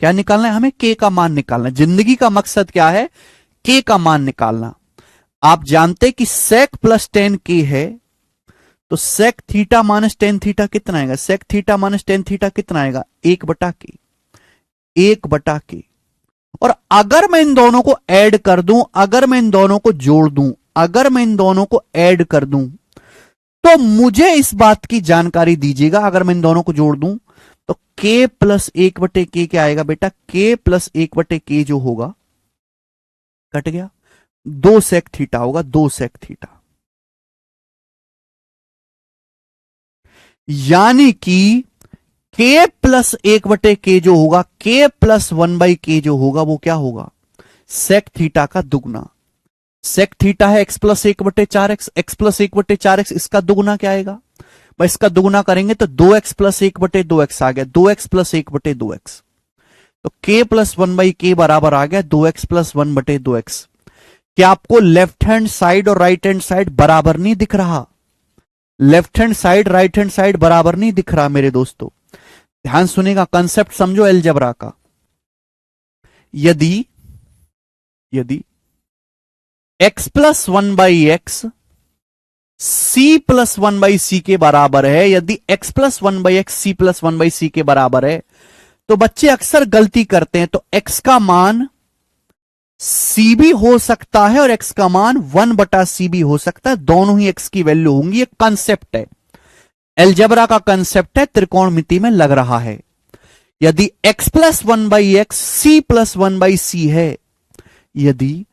क्या निकालना है? हमें के का मान निकालना है। जिंदगी का मकसद क्या है? के का मान निकालना। आप जानते कि सेक प्लस टेन के है, तो sec theta minus tan theta कितना आएगा? Sec theta minus tan theta कितना आएगा? 1/के। 1/के। और अगर मैं इन दोनों को ऐड कर दूं, अगर मैं इन दोनों को जोड़ दूं, अगर मैं इन दोनों को ऐड कर दूं, तो मुझे इस बात की जानकारी दीजिएगा। अगर मैं इन दोनों को जोड़ दूं तो k प्लस 1/के क्या आएगा बेटा? k प्लस 1/के जो होगा, कट गया, 2 सेक थीटा होगा। 2 सेक थीटा। यानी कि के प्लस 1/k जो होगा, के प्लस 1/k जो होगा वो क्या होगा, सेक थीटा का दुगना। सेक थीटा है x plus 1/4x, x plus 1/4x, इसका दुगना क्या आएगा भाई, इसका दुगना करेंगे तो 2x प्लस 1/2x आ गया, 2x प्लस 1/2x। तो k प्लस 1/k बराबर आ गया 2x प्लस 1/2x। क्या आपको लेफ्ट हैंड साइड और राइट हैंड साइड बराबर नहीं दिख रहा, left hand side right hand side बराबर नहीं दिख रहा मेरे दोस्तों। ध्यान सुनेगा, कंसेप्ट समझो अलजेब्रा का। यदि यदि x plus 1/x c plus 1/c के बराबर है, यदि x plus 1/x c plus 1/c के बराबर है, तो बच्चे अक्सर गलती करते हैं। तो x का मान c भी हो सकता है और x का मान 1/c भी हो सकता है, दोनों ही x की वैल्यू होंगी। ये कंसेप्ट है, अलजेब्रा का कंसेप्ट है, त्रिकोणमिति में लग रहा है। यदि x plus 1/x c plus 1/c है, यदि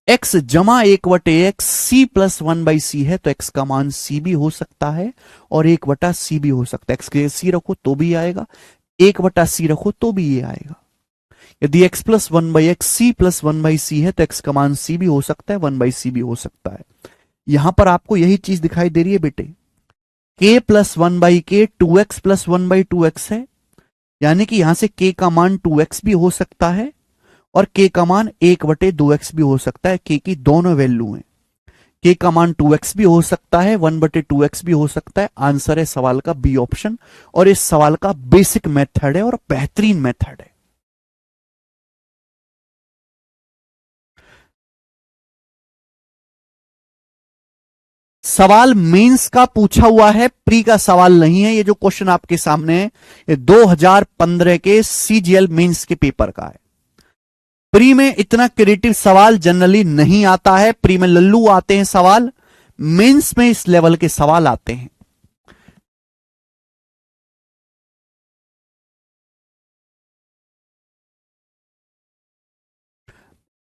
x जमा 1/x c प्लस 1/c है, तो x का मान c भी हो सकता है और 1/c भी हो सकता है। x के c रखो तो भी आएगा, 1/c रखो तो भी ये आएगा। यदि x plus 1/x c plus 1/c है, तो x का मान c भी हो सकता है, 1/c भी हो सकता है। यहां पर आपको यही चीज दिखाई दे रही है बेटे, k plus 1/k 2x plus 1/2x है, यानी कि यहां से k का मान 2x भी हो सकता है और k का मान 1/2x भी हो सकता है। k की दोनों वैल्यू है, k का मान 2x भी हो सकता है, 1/2x भी हो सकता है। आंसर है सवाल का बी ऑप्शन, और इस सवाल का बेसिक मेथड है और बेहतरीन मेथड है। सवाल मेंस का पूछा हुआ है, प्री का सवाल नहीं है। ये जो क्वेश्चन आपके सामने है, ये 2015 के सीजीएल मेंस के पेपर का है। प्री में इतना क्रिएटिव सवाल जनरली नहीं आता है, प्री में लल्लू आते हैं सवाल, मेंस में इस लेवल के सवाल आते हैं।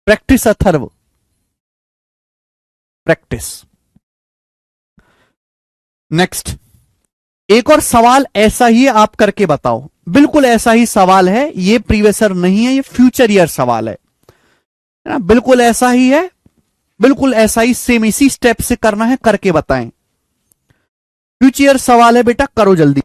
Practice Atharva, practice. नेक्स्ट, एक और सवाल ऐसा ही है, आप करके बताओ। बिल्कुल ऐसा ही सवाल है, ये प्रीवियस ईयर नहीं है, ये फ्यूचर ईयर सवाल है ना, बिल्कुल ऐसा ही है, बिल्कुल ऐसा ही सेम इसी स्टेप से करना है, करके बताएं। फ्यूचर ईयर सवाल है बेटा, करो जल्दी।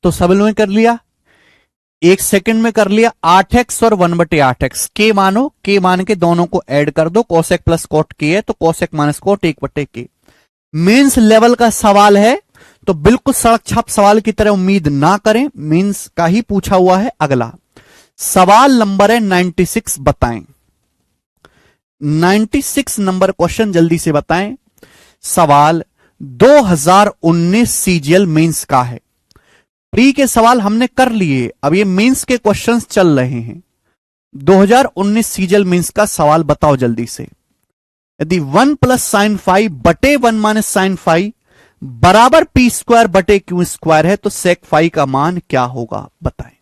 तो सब लोगों ने कर लिया, 1 सेकंड में कर लिया। 8x और 1/8x के मानो, के मान के दोनों को ऐड कर दो, कोसेक प्लस कोट के है तो कोसेक माइनस कोट 1/के। मेंस लेवल का सवाल है तो बिल्कुल सड़क छाप सवाल की तरह उम्मीद ना करें, मेंस का ही पूछा हुआ है। अगला सवाल नंबर है 96, बताएं 96 नंबर क्वेश्चन, जल्दी से बताएं। सवाल 2019 सीजीएल मेंस का है। प्री के सवाल हमने कर लिए, अब ये मेंस के क्वेश्चंस चल रहे हैं। 2019 सीजीएल मेंस का सवाल बताओ जल्दी से। यदि 1 प्लस साइन फाइव बटे 1 माइनस साइन फाइव बराबर पी स्क्वायर बटे क्यू स्क्वायर है तो सेक फाइव का मान क्या होगा, बताएं।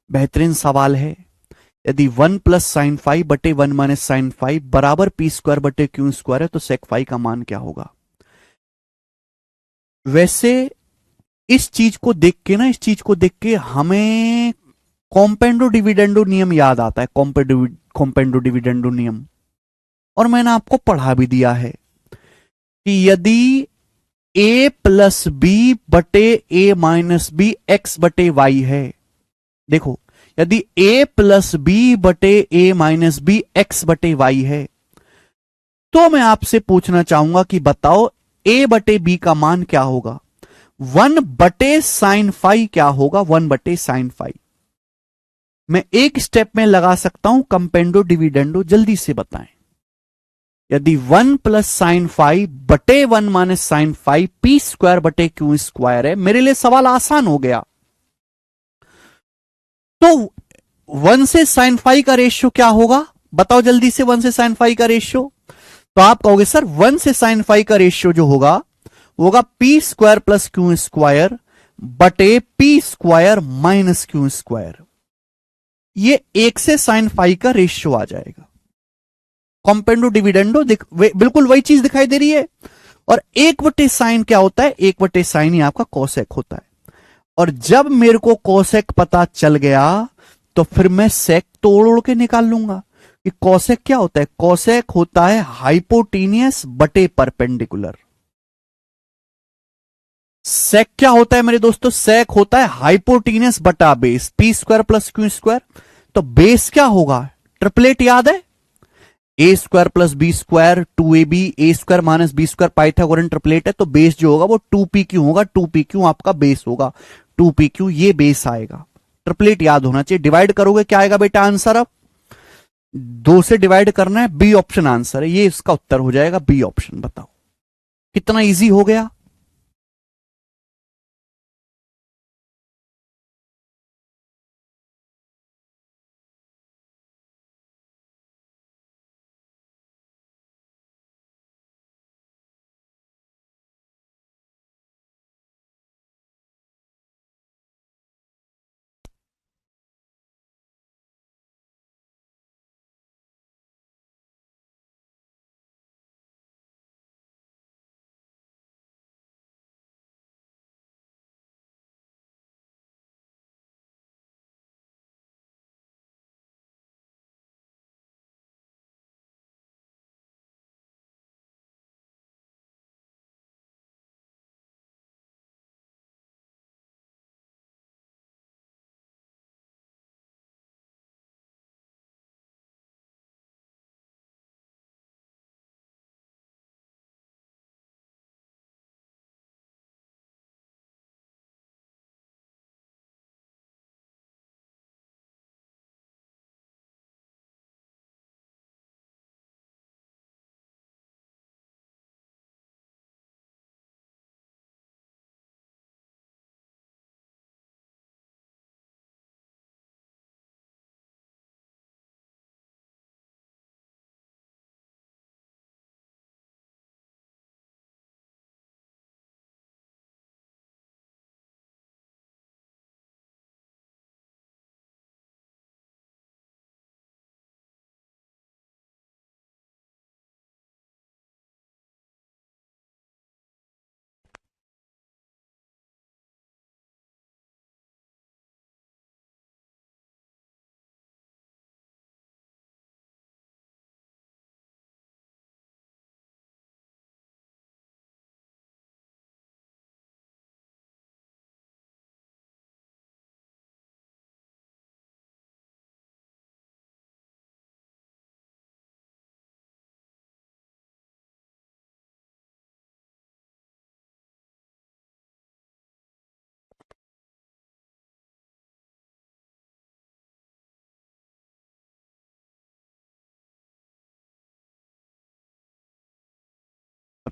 बेहतरीन सवाल है। यदि 1 प्लस साइन फाइव बटे 1 माइनस साइन फाइव बराबर पी स्क्वायर बटे क्यू स्क्वायर है तो सेक फाइव का मान क्या होगा। वैसे इस चीज को देख के ना, इस चीज को देख के हमें कॉम्पेंडो डिविडेंडो नियम याद आता है, कॉम्पेंडो डिविडेंडो नियम, और मैंने आपको पढ़ा भी दिया है कि यदि a प्लस बी बटे ए माइनस बी एक्स बटे वाई है, देखो यदि a प्लस बी बटे ए माइनस बी एक्स बटे वाई है तो मैं आपसे पूछना चाहूंगा कि बताओ a बटे बी का मान क्या होगा। 1/sin क्या होगा, 1/sin। मैं एक स्टेप में लगा सकता हूं कंपेंडो डिविडेंडो, जल्दी से बताएं। यदि 1 प्लस साइन फाइव बटे 1 minus sine five P square बटे क्यू स्क्वायर है, मेरे लिए सवाल आसान हो गया। तो 1 से साइन फाइव का रेशियो क्या होगा, बताओ जल्दी से। 1 से साइन फाइव का रेशियो, तो आप कहोगे सर 1 से साइन फाइव का रेशियो जो होगा वो होगा p square plus q square बटे P square minus q square. ये 1 से साइन फाइव का रेशियो आ जाएगा। कॉम्पेंडो डिविडेंडो बिल्कुल वही चीज दिखाई दे रही है। और 1/साइन क्या होता है, 1/साइन ही आपका कोसेक होता है। और जब मेरे को कोसेक पता चल गया तो फिर मैं सेक तोड़ उड़ के निकाल लूंगा कि कोसेक क्या होता है। कोसेक होता है हाइपोटीनियस बटे परपेंडिकुलर। सेक क्या होता है मेरे दोस्तों, सेक होता है हाइपोटीनियस बटा base, p square plus q square. तो बेस क्या होगा, ट्रिपलेट याद है, a square plus B square 2ab, a square minus B square, Pythagorean triplet है। तो बेस जो होगा वो 2pq होगा, 2pq आपका बेस होगा, 2pq ये बेस आएगा। ट्रिपलेट याद होना चाहिए। डिवाइड करोगे क्या आएगा बेटा आंसर, अब 2 से डिवाइड करना है, बी ऑप्शन आंसर है, ये इसका उत्तर हो जाएगा बी ऑप्शन। बताओ कितना इजी हो गया।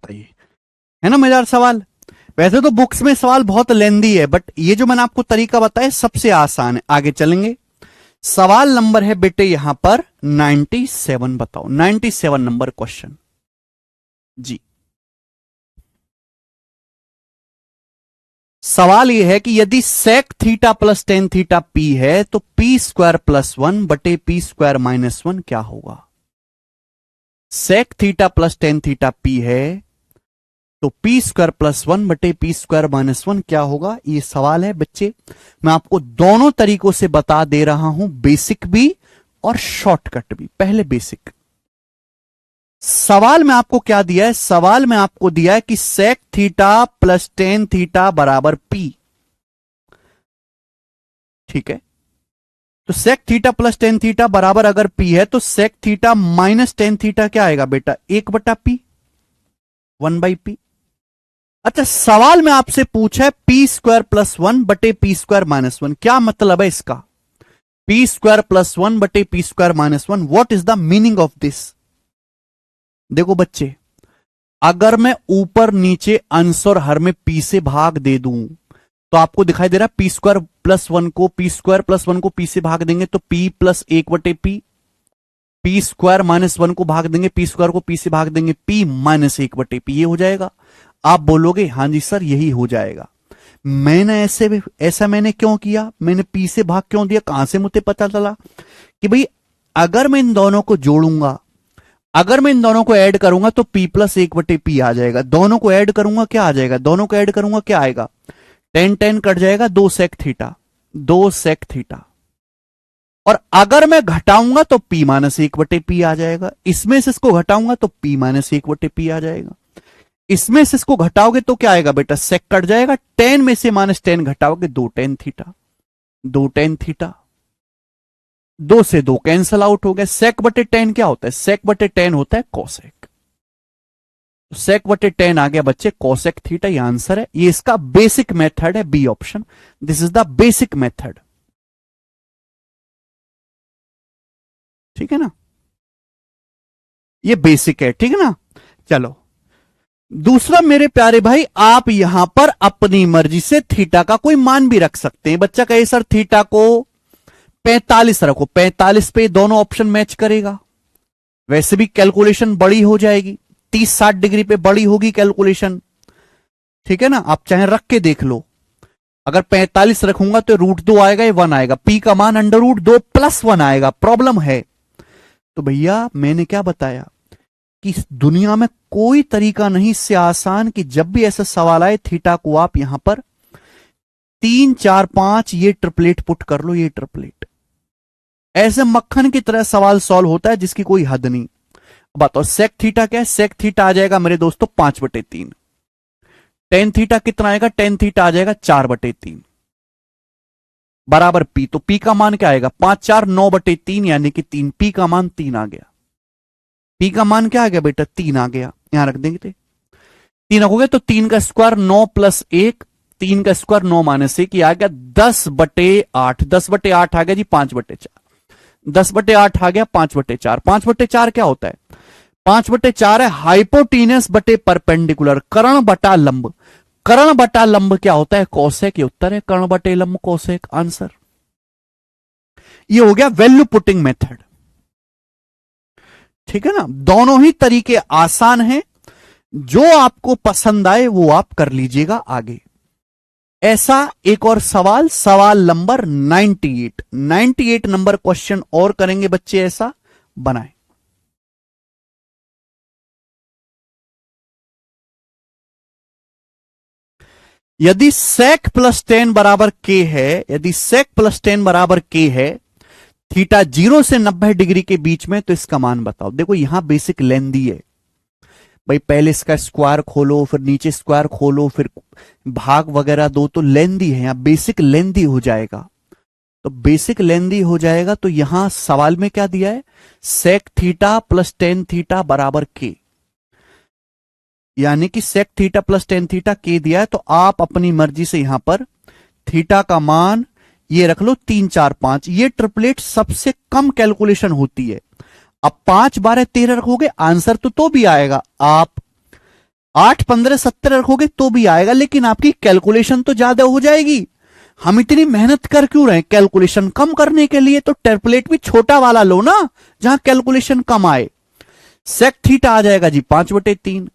बताइए, है ना मजेदार सवाल। वैसे तो बुक्स में सवाल बहुत लेंदी है, बट ये जो मैंने आपको तरीका बताया सबसे आसान है। आगे चलेंगे, सवाल नंबर है बेटे यहां पर 97। बताओ 97 नंबर क्वेश्चन जी। सवाल यह है कि यदि sec theta plus tan theta P है तो पी स्क्वायर प्लस वन बटे पी स्क्वायर माइनस वन क्या होगा। Sec theta plus tan theta P है तो पी स्क्वायर प्लस वन बटे पी स्क्वायर माइनस वन क्या होगा, ये सवाल है बच्चे। मैं आपको दोनों तरीकों से बता दे रहा हूं, बेसिक भी और शॉर्टकट भी। पहले बेसिक, सवाल में आपको क्या दिया है, सवाल में आपको दिया है कि sec theta plus tan theta बराबर पी, ठीक है। तो sec theta plus tan theta बराबर अगर पी है तो sec theta minus tan theta क्या आएगा बेटा, एक बटा पी, वन बाई पी। अच्छा, सवाल में आपसे पूछा है पी स्क्वायर प्लस वन बटे पी स्क्वायर माइनस वन, क्या मतलब है इसका। पी स्क्वायर प्लस वन बटे P square minus one, what is the meaning of this. देखो बच्चे, अगर मैं ऊपर नीचे अंश और हर में पी से भाग दे दूं तो आपको दिखाई दे रहा है पी स्क्वायर प्लस वन को पी से भाग देंगे तो पी प्लस एक बटे पी स्क्वायर माइनस वन को भाग देंगे पी स्क्वायर को पी से भाग देंगे पी माइनस एक बटे पी, ये हो जाएगा। आप बोलोगे हां जी सर यही हो जाएगा। ऐसा मैंने क्यों किया, मैंने पी से भाग क्यों दिया, कहां से मुझे पता चला कि भाई अगर मैं इन दोनों को जोड़ूंगा, अगर मैं इन दोनों को ऐड करूंगा तो p प्लस एक बटे पी आ जाएगा। दोनों को ऐड करूंगा क्या आ जाएगा, दोनों को ऐड करूंगा क्या आएगा, टेन टेन कट जाएगा, दो सेक थीटा। और अगर मैं घटाऊंगा तो p माइनस एक बटे पी आ जाएगा। इसमें से इसको घटाऊंगा तो p माइनस एक बटे पी आ जाएगा। इसमें से इसको घटाओगे तो क्या आएगा बेटा, सेक कट जाएगा, टेन में से माइनस टेन घटाओगे दो टेन थीटा, दो से दो कैंसल आउट हो गया। सेक बटे टेन क्या होता है, सेक बटे टेन होता है कोसेक, सेक बटे टेन आ गया बच्चे कोसेक थीटा, ये आंसर है। ये इसका बेसिक मेथड है, B option, this is the basic method, ठीक है ना, ये बेसिक है, ठीक है ना। चलो दूसरा मेरे प्यारे भाई, आप यहां पर अपनी मर्जी से थीटा का कोई मान भी रख सकते हैं। बच्चा कहे सर थीटा को 45 रखो, 45 पे दोनों ऑप्शन मैच करेगा, वैसे भी कैलकुलेशन बड़ी हो जाएगी, 30-60 डिग्री पे बड़ी होगी कैलकुलेशन, ठीक है ना। आप चाहे रख के देख लो, अगर 45 रखूंगा तो रूट 2 आएगा, ये 1 आएगा, पी का मान अंडर रूट 2 प्लस 1 आएगा, प्रॉब्लम है। तो भैया मैंने क्या बताया कि इस दुनिया में कोई तरीका नहीं इससे आसान कि जब भी ऐसा सवाल आए थीटा को आप यहां पर 3 4 5 ये ट्रिपलेट पुट कर लो, ये ट्रिपलेट ऐसे मक्खन की तरह सवाल सॉल्व होता है जिसकी कोई हद नहीं। बताओ सेक थीटा क्या है, सेक थीटा आ जाएगा मेरे दोस्तों 5/3, टेन थीटा कितना आएगा, टेन थीटा आ जाएगा 4/3 बराबर पी। तो पी का मान क्या आएगा, 5 4 9/3 यानी कि 3, पी का मान 3 आ गया, पी का मान क्या आ गया बेटा 3 आ गया, यहां रख देंगे 3 रखोगे तो 3 का स्क्वायर 9 प्लस 1, 3 का स्क्वायर 9 माइनस 1, आ गया 10/8, 10/8 आ गया जी 5/4, 10/8 आ गया 5/4, 5/4 क्या होता है, 5/4 है हाइपोटीनस बटे परपेंडिकुलर, कर्ण बटा लंब, कर्ण बटा लंब क्या होता है कोसेक, ये उत्तर है, कर्ण बटे लंब कोसेक आंसर। ये हो गया वैल्यू पुटिंग मेथड, ठीक है ना। दोनों ही तरीके आसान हैं, जो आपको पसंद आए वो आप कर लीजिएगा आगे। ऐसा एक और सवाल, सवाल नंबर 98 नंबर क्वेश्चन और करेंगे बच्चे, ऐसा बनाए। यदि सेक प्लस 10 बराबर के है, यदि सेक प्लस 10 बराबर के है, थीटा 0 से 90 डिग्री के बीच में, तो इसका मान बताओ। देखो यहां बेसिक लेंदी है भाई, पहले इसका स्क्वायर खोलो फिर नीचे स्क्वायर खोलो फिर भाग वगैरह दो, तो लेंदी है, यहां बेसिक लेंदी हो जाएगा। तो बेसिक लेंदी हो जाएगा तो यहां सवाल में क्या दिया है, sec theta plus tan theta बराबर के, यानी कि sec theta plus tan theta K दिया है। तो आप अपनी मर्जी से यहां पर थीटा का मान ये रख लो 3 4 5, ये ट्रिपलेट सबसे कम कैलकुलेशन होती है। अब 5 12 13 रखोगे आंसर तो भी आएगा। आप 8 15 70 रखोगे तो भी आएगा, लेकिन आपकी कैलकुलेशन तो ज्यादा हो जाएगी। हम इतनी मेहनत कर क्यों रहे हैं कैलकुलेशन कम करने के लिए? तो टेम्पलेट भी छोटा वाला लो ना, जहां कैलकुलेशन कम आए। सेक थीटा आ जाएगा जी 5/3,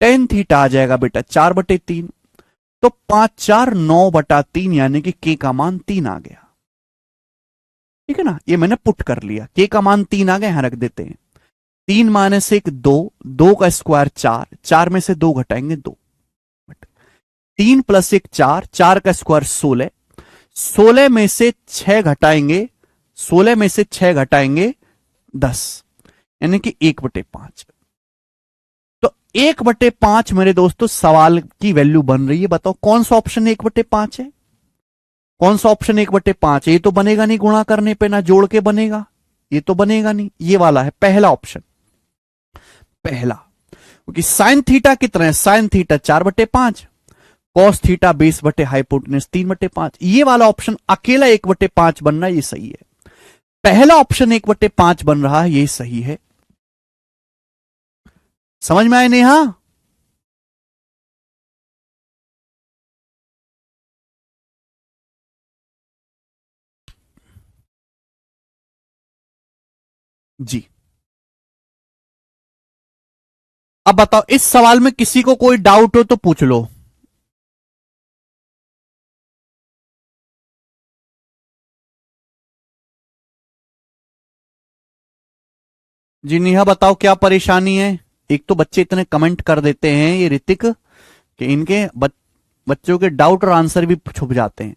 टेन थीटा आ जाएगा बेटा 4/3, तो 5 4 9/3, यानी कि के का मान 3 आ गया। ठीक है ना, ये मैंने पुट कर लिया, के का मान 3 आ गया, यहां रख देते हैं। 3 - 1 2, 2 का स्क्वायर 4, 4 में से 2 घटाएंगे 2, 3 + 1 4, 4 का स्क्वायर 16, 16 में से 6 घटाएंगे, 16 में से 6 घटाएंगे 10, यानी कि 1/5। तो 1/5 मेरे दोस्तों सवाल की वैल्यू बन रही है। बताओ कौन सा ऑप्शन 1/5 है? कौन सा ऑप्शन 1/5 है? ये तो बनेगा नहीं गुणा करने पे, ना जोड़ के बनेगा, ये तो बनेगा नहीं। ये वाला है पहला ऑप्शन, पहला। क्योंकि साइन थीटा कितना है? Sine theta 4/5, cos theta base बटे हाइपोटेन्यूज 3/5। ये वाला ऑप्शन अकेला 1/5 बन रहा है, ये सही है। पहला ऑप्शन 1/5 बन रहा है, ये सही है। समझ में आए नेहा? जी। अब बताओ इस सवाल में किसी को कोई डाउट हो तो पूछ लो। जी नेहा बताओ क्या परेशानी है? एक तो बच्चे इतने कमेंट कर देते हैं ये ऋतिक कि इनके बच्चों के डाउट और आंसर भी छुप जाते हैं।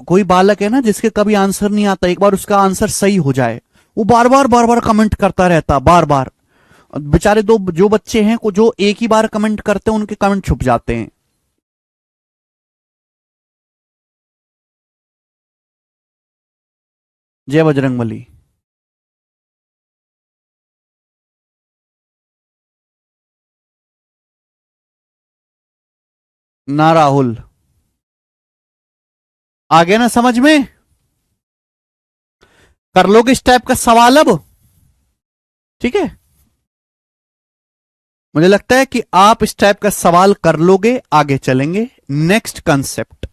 कोई बालक है ना जिसके कभी आंसर नहीं आता, एक बार उसका आंसर सही हो जाए वो बार बार कमेंट करता रहता, बार बार। बेचारे दो जो बच्चे हैं को जो एक ही बार कमेंट करते हैं उनके कमेंट छुप जाते हैं। जय बजरंगबली। ना राहुल, आ गया ना समझ में? कर लोगे इस टाइप का सवाल अब? ठीक है, मुझे लगता है कि आप इस टाइप का सवाल कर लोगे। आगे चलेंगे नेक्स्ट कंसेप्ट।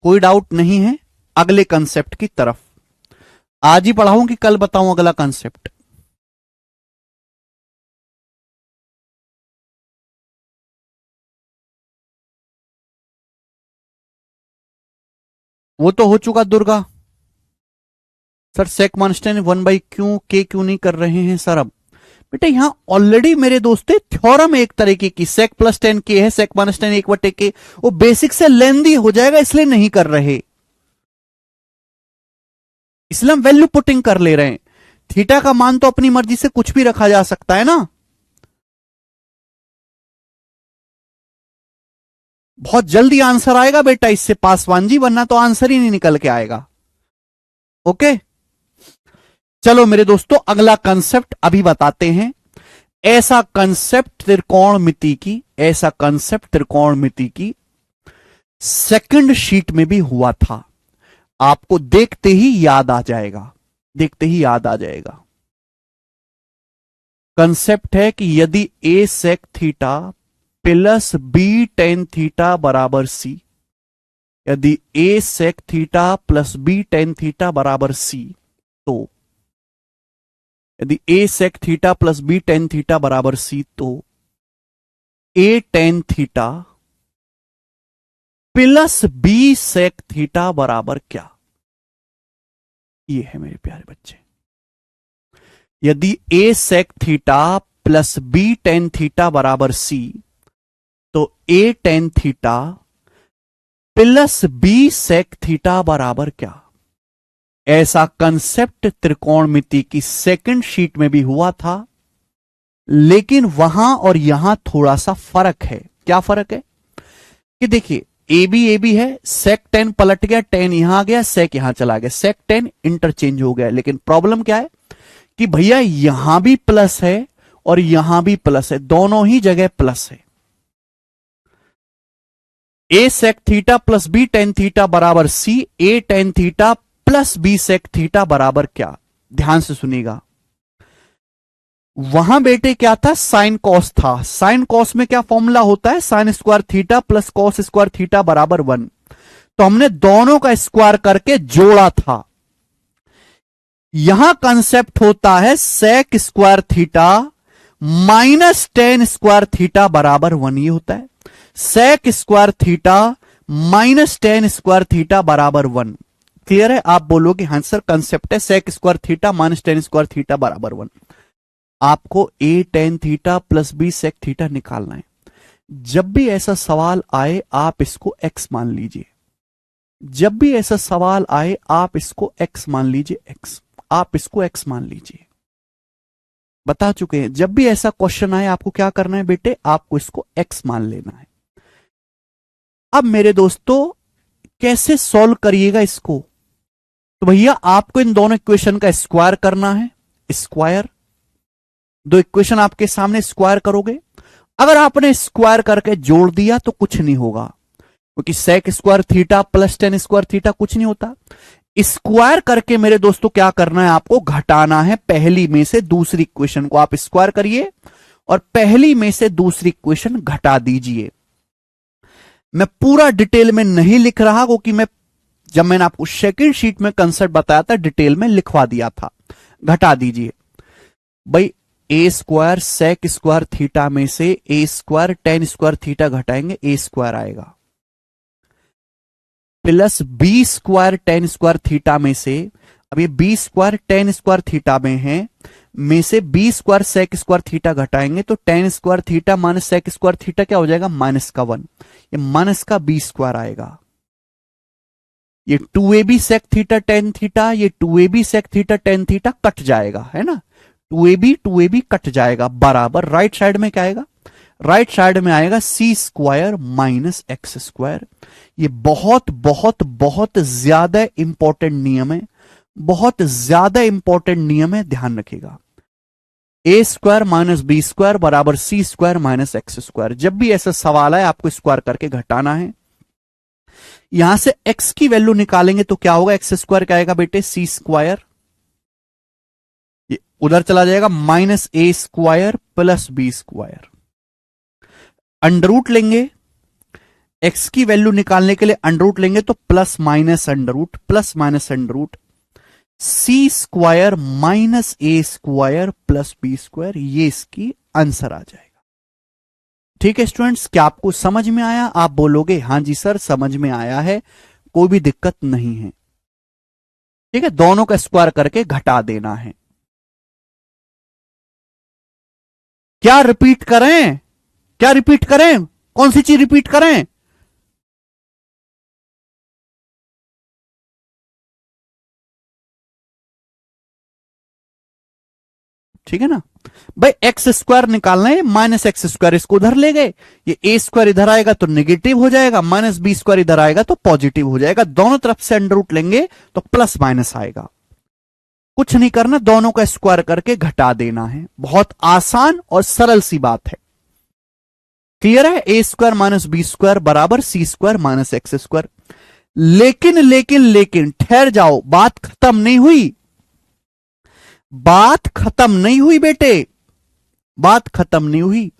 कोई डाउट नहीं है अगले कंसेप्ट की तरफ। आज ही पढ़ाऊं कि कल बताऊं अगला कंसेप्ट? वो तो हो चुका दुर्गा सर। सेक माइनस 1/क्यू के क्यों नहीं कर रहे हैं सर? अब बेटा यहां ऑलरेडी मेरे दोस्तों थ्योरम एक तरीके की सेक +10 के है, सेक -10 1/के, वो बेसिक से लेंदी हो जाएगा इसलिए नहीं कर रहे, इसलिए हम वैल्यू पुटिंग कर ले रहे हैं। थीटा का मान तो अपनी मर्जी से कुछ भी रखा जा सकता है ना। बहुत जल्दी आंसर आएगा बेटा इससे पासवान जी, वरना तो आंसर ही नहीं निकल के आएगा। ओके चलो मेरे दोस्तों अगला कंसेप्ट अभी बताते हैं। ऐसा कंसेप्ट त्रिकोणमिति की, ऐसा कंसेप्ट त्रिकोणमिति की सेकंड शीट में भी हुआ था। आपको देखते ही याद आ जाएगा, देखते ही याद आ जाएगा। कंसेप्ट है कि यदि a sec थीटा प्लस b tan थीटा बराबर c, यदि a sec थीटा प्लस b tan थीटा बराबर c, तो यदि a sec थीटा प्लस b tan थीटा बराबर c, तो a tan theta plus b sec theta बराबर क्या? ये है मेरे प्यारे बच्चे। यदि a sec थीटा प्लस b tan थीटा बराबर c, तो a tan theta plus b sec theta बराबर क्या? ऐसा कंसेप्ट त्रिकोणमिति की सेकंड शीट में भी हुआ था, लेकिन वहां और यहां थोड़ा सा फर्क है। क्या फर्क है? कि देखिए ए बी है, सेक 10 पलट गया, 10 यहां आ गया, सेक यहां चला गया, सेक 10 इंटरचेंज हो गया। लेकिन प्रॉब्लम क्या है कि भैया यहां भी प्लस है और यहां भी प्लस है, दोनों ही जगह प्लस है। A sec theta plus b tan theta बराबर C, a tan theta plus b sec theta बराबर क्या? ध्यान से सुनिएगा। वहां बेटे क्या था, साइन कॉस था। साइन कॉस में क्या फॉर्मूला होता है, sine square theta plus cos square theta बराबर 1। तो हमने दोनों का स्क्वायर करके जोड़ा था। यहां कंसेप्ट होता है sec square theta minus tan square theta बराबर 1। ये होता है sec square theta minus tan square theta बराबर 1। क्लियर है? आप बोलोगे हाँ सर कंसेप्ट है sec square theta minus tan square theta बराबर 1। आपको a tan theta plus b sec theta निकालना है। जब भी ऐसा सवाल आए आप इसको एक्स मान लीजिए। जब भी ऐसा सवाल आए आप इसको एक्स मान लीजिए, एक्स, आप इसको एक्स मान लीजिए। बता चुके हैं जब भी ऐसा क्वेश्चन आए आपको क्या करना है बेटे, आपको इसको एक्स मान लेना है। अब मेरे दोस्तों कैसे सॉल्व करिएगा इसको, तो भैया आपको इन दोनों इक्वेशन का स्क्वायर करना है। स्क्वायर, दो इक्वेशन आपके सामने, स्क्वायर करोगे। अगर आपने स्क्वायर करके जोड़ दिया तो कुछ नहीं होगा, क्योंकि sec square theta plus tan square theta कुछ नहीं होता। स्क्वायर करके मेरे दोस्तों क्या करना है, आपको घटाना है पहली में से दूसरी इक्वेशन को। आप स्क्वायर करिए और पहली में से दूसरी इक्वेशन घटा दीजिए। मैं पूरा डिटेल में नहीं लिख रहा, क्योंकि जब मैंने आपको सेकंड शीट में कंसेप्ट बताया था डिटेल में लिखवा दिया था। घटा दीजिए भाई, A square sec square theta में से A square tan square theta घटाएंगे, ए स्क्वायर आएगा, plus B square tan square theta में से, अब ये B square tan square theta में से B square sec square theta घटाएंगे तो tan square theta minus sec square theta क्या हो जाएगा, माइनस का 1। ये माइनस का बी स्क्वायर आएगा। ये 2ab sec theta tan theta, ये 2ab sec theta tan theta कट जाएगा, है ना, 2ab कट जाएगा, बराबर राइट साइड में क्या आएगा, राइट साइड में आएगा सी स्क्वायर माइनस एक्स स्क्वायर। ये बहुत बहुत बहुत ज्यादा इंपॉर्टेंट नियम है, बहुत ज्यादा इंपॉर्टेंट नियम है, ध्यान रखिएगा। ए स्क्वायर माइनस बी स्क्वायर बराबर C square minus x square. जब भी ऐसा सवाल है आपको स्क्वायर करके घटाना है। यहां से एक्स की वैल्यू निकालेंगे तो क्या होगा, एक्स स्क्वायर क्या आएगा बेटे, सी स्क्वायर, ये उधर चला जाएगा, minus a square plus B square. Under root लेंगे, एक्स की वैल्यू निकालने के लिए अंडर रूट लेंगे तो plus minus under root, plus minus under root, C square minus a square plus B square, ये इसकी आंसर आ जाएगा। ठीक है स्टूडेंट्स, क्या आपको समझ में आया? आप बोलोगे हां जी सर समझ में आया है, कोई भी दिक्कत नहीं है। ठीक है, दोनों का स्क्वायर करके घटा देना है। क्या रिपीट करें, क्या रिपीट करें, कौन सी चीज रिपीट करें? ठीक है ना भाई, एक्स स्क्वायर निकालना है, माइनस एक्स स्क्वायर इसको उधर ले गए, ये ए स्क्वायर इधर आएगा तो नेगेटिव हो जाएगा, माइनस बी स्क्वायर इधर आएगा तो पॉजिटिव हो जाएगा। दोनों तरफ से अंडर रूट लेंगे तो प्लस माइनस आएगा। कुछ नहीं करना, दोनों का स्क्वायर करके घटा देना है। बहुत आसान और सरल सी बात है। क्लियर है? A square minus B square बराबर C square minus x square. लेकिन लेकिन लेकिन ठहर जाओ, बात खत्म नहीं हुई, बात खत्म नहीं हुई बेटे, बात खत्म नहीं हुई।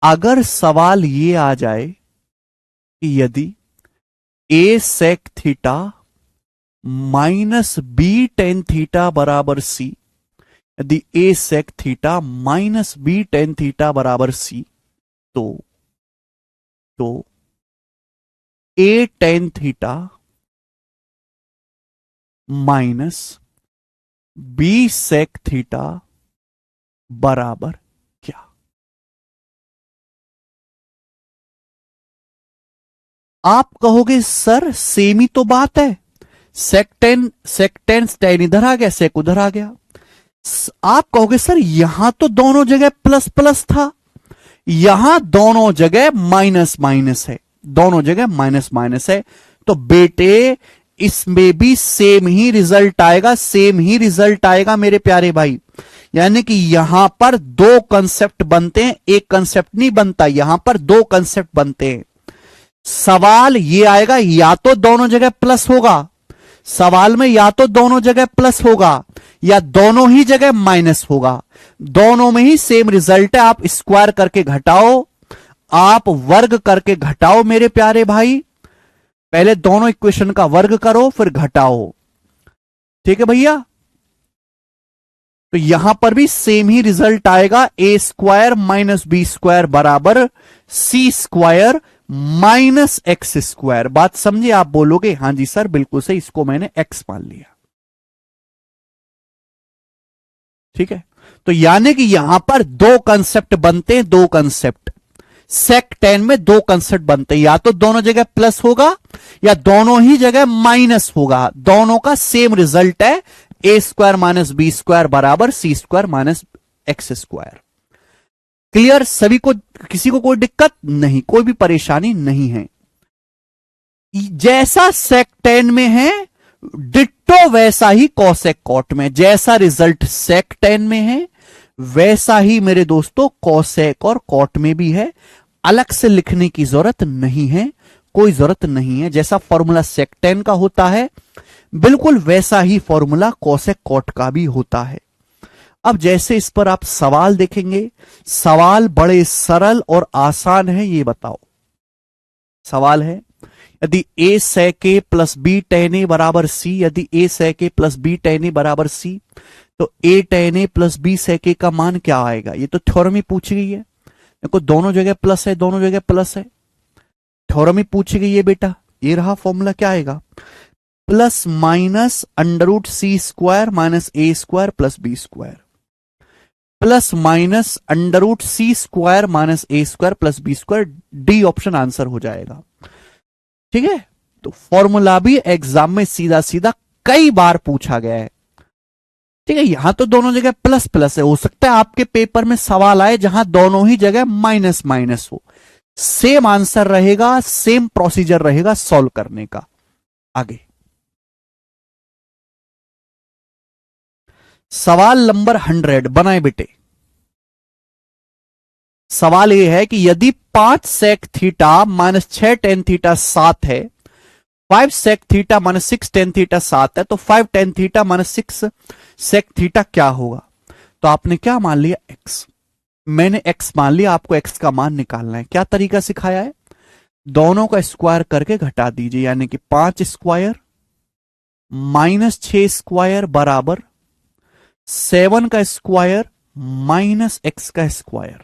अगर सवाल ये आ जाए कि यदि a sec theta minus b tan theta बराबर सी, यदि a sec theta minus b tan theta बराबर सी, तो a tan theta minus b sec theta बराबर क्या? आप कहोगे सर सेम ही तो बात है, सेक टेन टेन इधर आ गया, सेक उधर आ गया। आप कहोगे सर यहां तो दोनों जगह प्लस प्लस था, यहां दोनों जगह माइनस माइनस है, दोनों जगह माइनस माइनस है। तो बेटे इसमें भी सेम ही रिजल्ट आएगा, सेम ही रिजल्ट आएगा मेरे प्यारे भाई। यानी कि यहां पर दो कंसेप्ट बनते हैं, एक कंसेप्ट नहीं बनता, यहां पर दो कंसेप्ट बनते हैं। सवाल ये आएगा या तो दोनों जगह प्लस होगा, सवाल में या तो दोनों जगह प्लस होगा या दोनों ही जगह माइनस होगा, दोनों में ही सेम रिजल्ट है। आप स्क्वायर करके घटाओ, आप वर्ग करके घटाओ मेरे प्यारे भाई, पहले दोनों इक्वेशन का वर्ग करो फिर घटाओ, ठीक है भैया। तो यहां पर भी सेम ही रिजल्ट आएगा, ए स्क्वायर माइनस बी स्क्वायर बराबर C square minus x square. बात समझे? आप बोलोगे हां जी सर बिल्कुल सही, इसको मैंने एक्स मान लिया, ठीक है। तो यानी कि यहां पर दो कंसेप्ट बनते हैं, दो कंसेप्ट सेक 10 में दो कंसेप्ट बनते हैं, या तो दोनों जगह प्लस होगा या दोनों ही जगह माइनस होगा, दोनों का सेम रिजल्ट है, a square minus B square बराबर C square minus x square. Clear सभी को? किसी को कोई दिक्कत नहीं, कोई भी परेशानी नहीं है। जैसा सेक 10 में है डिट्टो वैसा ही कॉसेक कॉट में, जैसा रिजल्ट सेक 10 में है वैसा ही मेरे दोस्तों कॉसेक और कॉट में भी है। अलग से लिखने की जरूरत नहीं है, कोई जरूरत नहीं है। जैसा फॉर्मूला सेक 10 का होता है बिल्कुल वैसा ही फॉर्मूला कॉसेक कॉट का भी होता है। अब जैसे इस पर आप सवाल देखेंगे, सवाल बड़े सरल और आसान है। ये बताओ, सवाल है यदि a sec a plus B tan a बराबर c, यदि a sec a plus B tan a बराबर c, तो a tan a plus b sec a का मान क्या आएगा? ये तो थ्योरम ही पूछी गई है। देखो दोनों जगह प्लस है, दोनों जगह प्लस है, थ्योरम ही पूछी गई है बेटा। ये रहा फॉर्मूला, क्या आएगा? Plus minus under root C square minus a square plus B square, plus minus under root C square minus a square plus B square. D option answer हो जाएगा, ठीक है। तो फॉर्मूला भी एग्जाम में सीधा सीधा कई बार पूछा गया है, ठीक है। यहां तो दोनों जगह प्लस प्लस है, हो सकता है आपके पेपर में सवाल आए जहां दोनों ही जगह माइनस माइनस हो, सेम आंसर रहेगा, सेम प्रोसीजर रहेगा सॉल्व करने का। आगे सवाल नंबर 100 बनाए बेटे। सवाल यह है कि यदि 5 sec theta minus 6 tan theta 7 है, 5 sec theta minus 6 tan theta 7 है, तो 5 tan theta minus 6 sec theta क्या होगा? तो आपने क्या मान लिया? एक्स। मैंने एक्स मान लिया, आपको एक्स का मान निकालना है। क्या तरीका सिखाया है? दोनों का स्क्वायर करके घटा दीजिए, यानी कि 5 स्क्वायर माइनस 6 स्क्वायर बराबर 7 का स्क्वायर माइनस एक्स का स्क्वायर।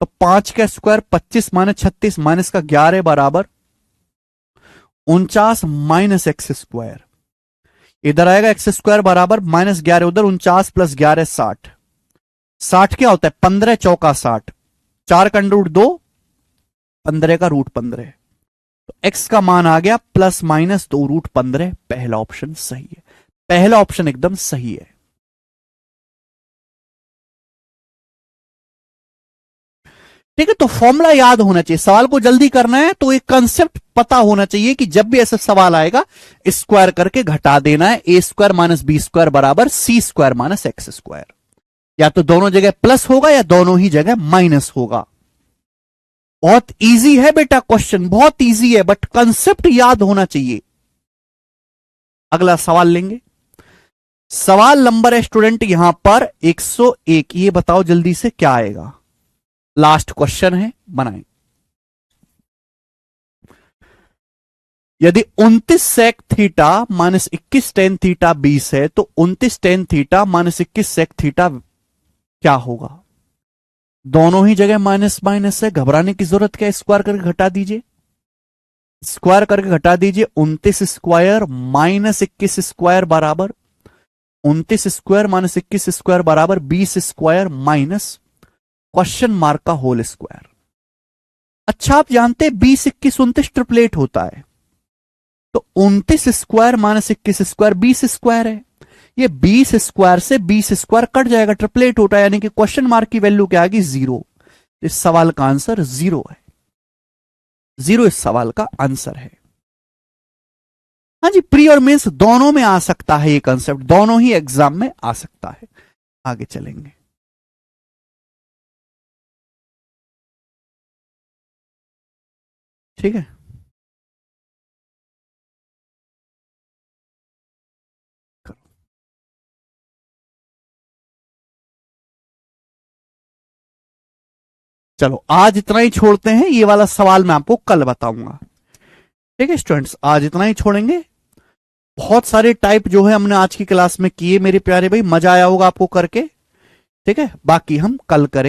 तो 5 का स्क्वायर 25 माइनस 36 माइनस का 11 बराबर 49 माइनस एक्स स्क्वायर। इधर आएगा एक्स स्क्वायर बराबर माइनस 11 उधर, 49 प्लस 11 60। 60 क्या होता है? 15 चौका 60, 4 का अंडर रूट 2, 15 का रूट 15। तो एक्स का मान आ गया प्लस माइनस 2 रूट 15। पहला ऑप्शन सही है, पहला ऑप्शन एकदम सही है। ठीक है, तो फॉर्मूला याद होना चाहिए। सवाल को जल्दी करना है तो एक कंसेप्ट पता होना चाहिए कि जब भी ऐसा सवाल आएगा स्क्वायर करके घटा देना है। A square minus B square बराबर C square minus x square. या तो दोनों जगह प्लस होगा या दोनों ही जगह माइनस होगा। बहुत इजी है बेटा क्वेश्चन, बहुत इजी है, बट कंसेप्ट याद होना चाहिए। अगला सवाल लेंगे। सवाल नंबर है स्टूडेंट यहां पर 101। ये बताओ जल्दी से क्या आएगा? लास्ट क्वेश्चन है, बनाएं। यदि 29 sec theta minus 21 tan theta 20 है, तो 29 tan theta minus 21 sec theta क्या होगा? दोनों ही जगह माइनस माइनस है, घबराने की जरूरत क्या है? स्क्वायर करके घटा दीजिए, स्क्वायर करके घटा दीजिए। 29 स्क्वायर माइनस 21 स्क्वायर बराबर 29 स्क्वायर माइनस 21 स्क्वायर बराबर 20 स्क्वायर माइनस क्वेश्चन मार्क का होल स्क्वायर। अच्छा आप जानते हैं 20 21 29 ट्रिपलेट होता है, तो 29 स्क्वायर माइनस 21 स्क्वायर 20 स्क्वायर है। ये 20 स्क्वायर से 20 स्क्वायर कट जाएगा, ट्रिपलेट होता है, यानी कि क्वेश्चन मार्क की वैल्यू क्या आएगी? 0। इस सवाल का आंसर 0 है, 0 इस सवाल का आंसर है। हाँ जी, प्री और मेंस दोनों में आ सकता है ये कंसेप्ट, दोनों ही एग्जाम में आ सकता है। आगे चलेंगे। ठीक है, चलो आज इतना ही छोड़ते हैं, ये वाला सवाल मैं आपको कल बताऊंगा। ठीक है स्टूडेंट्स, आज इतना ही छोड़ेंगे। बहुत सारे टाइप जो है हमने आज की क्लास में किए मेरे प्यारे भाई, मजा आया होगा आपको करके। ठीक है, बाकी हम कल करें।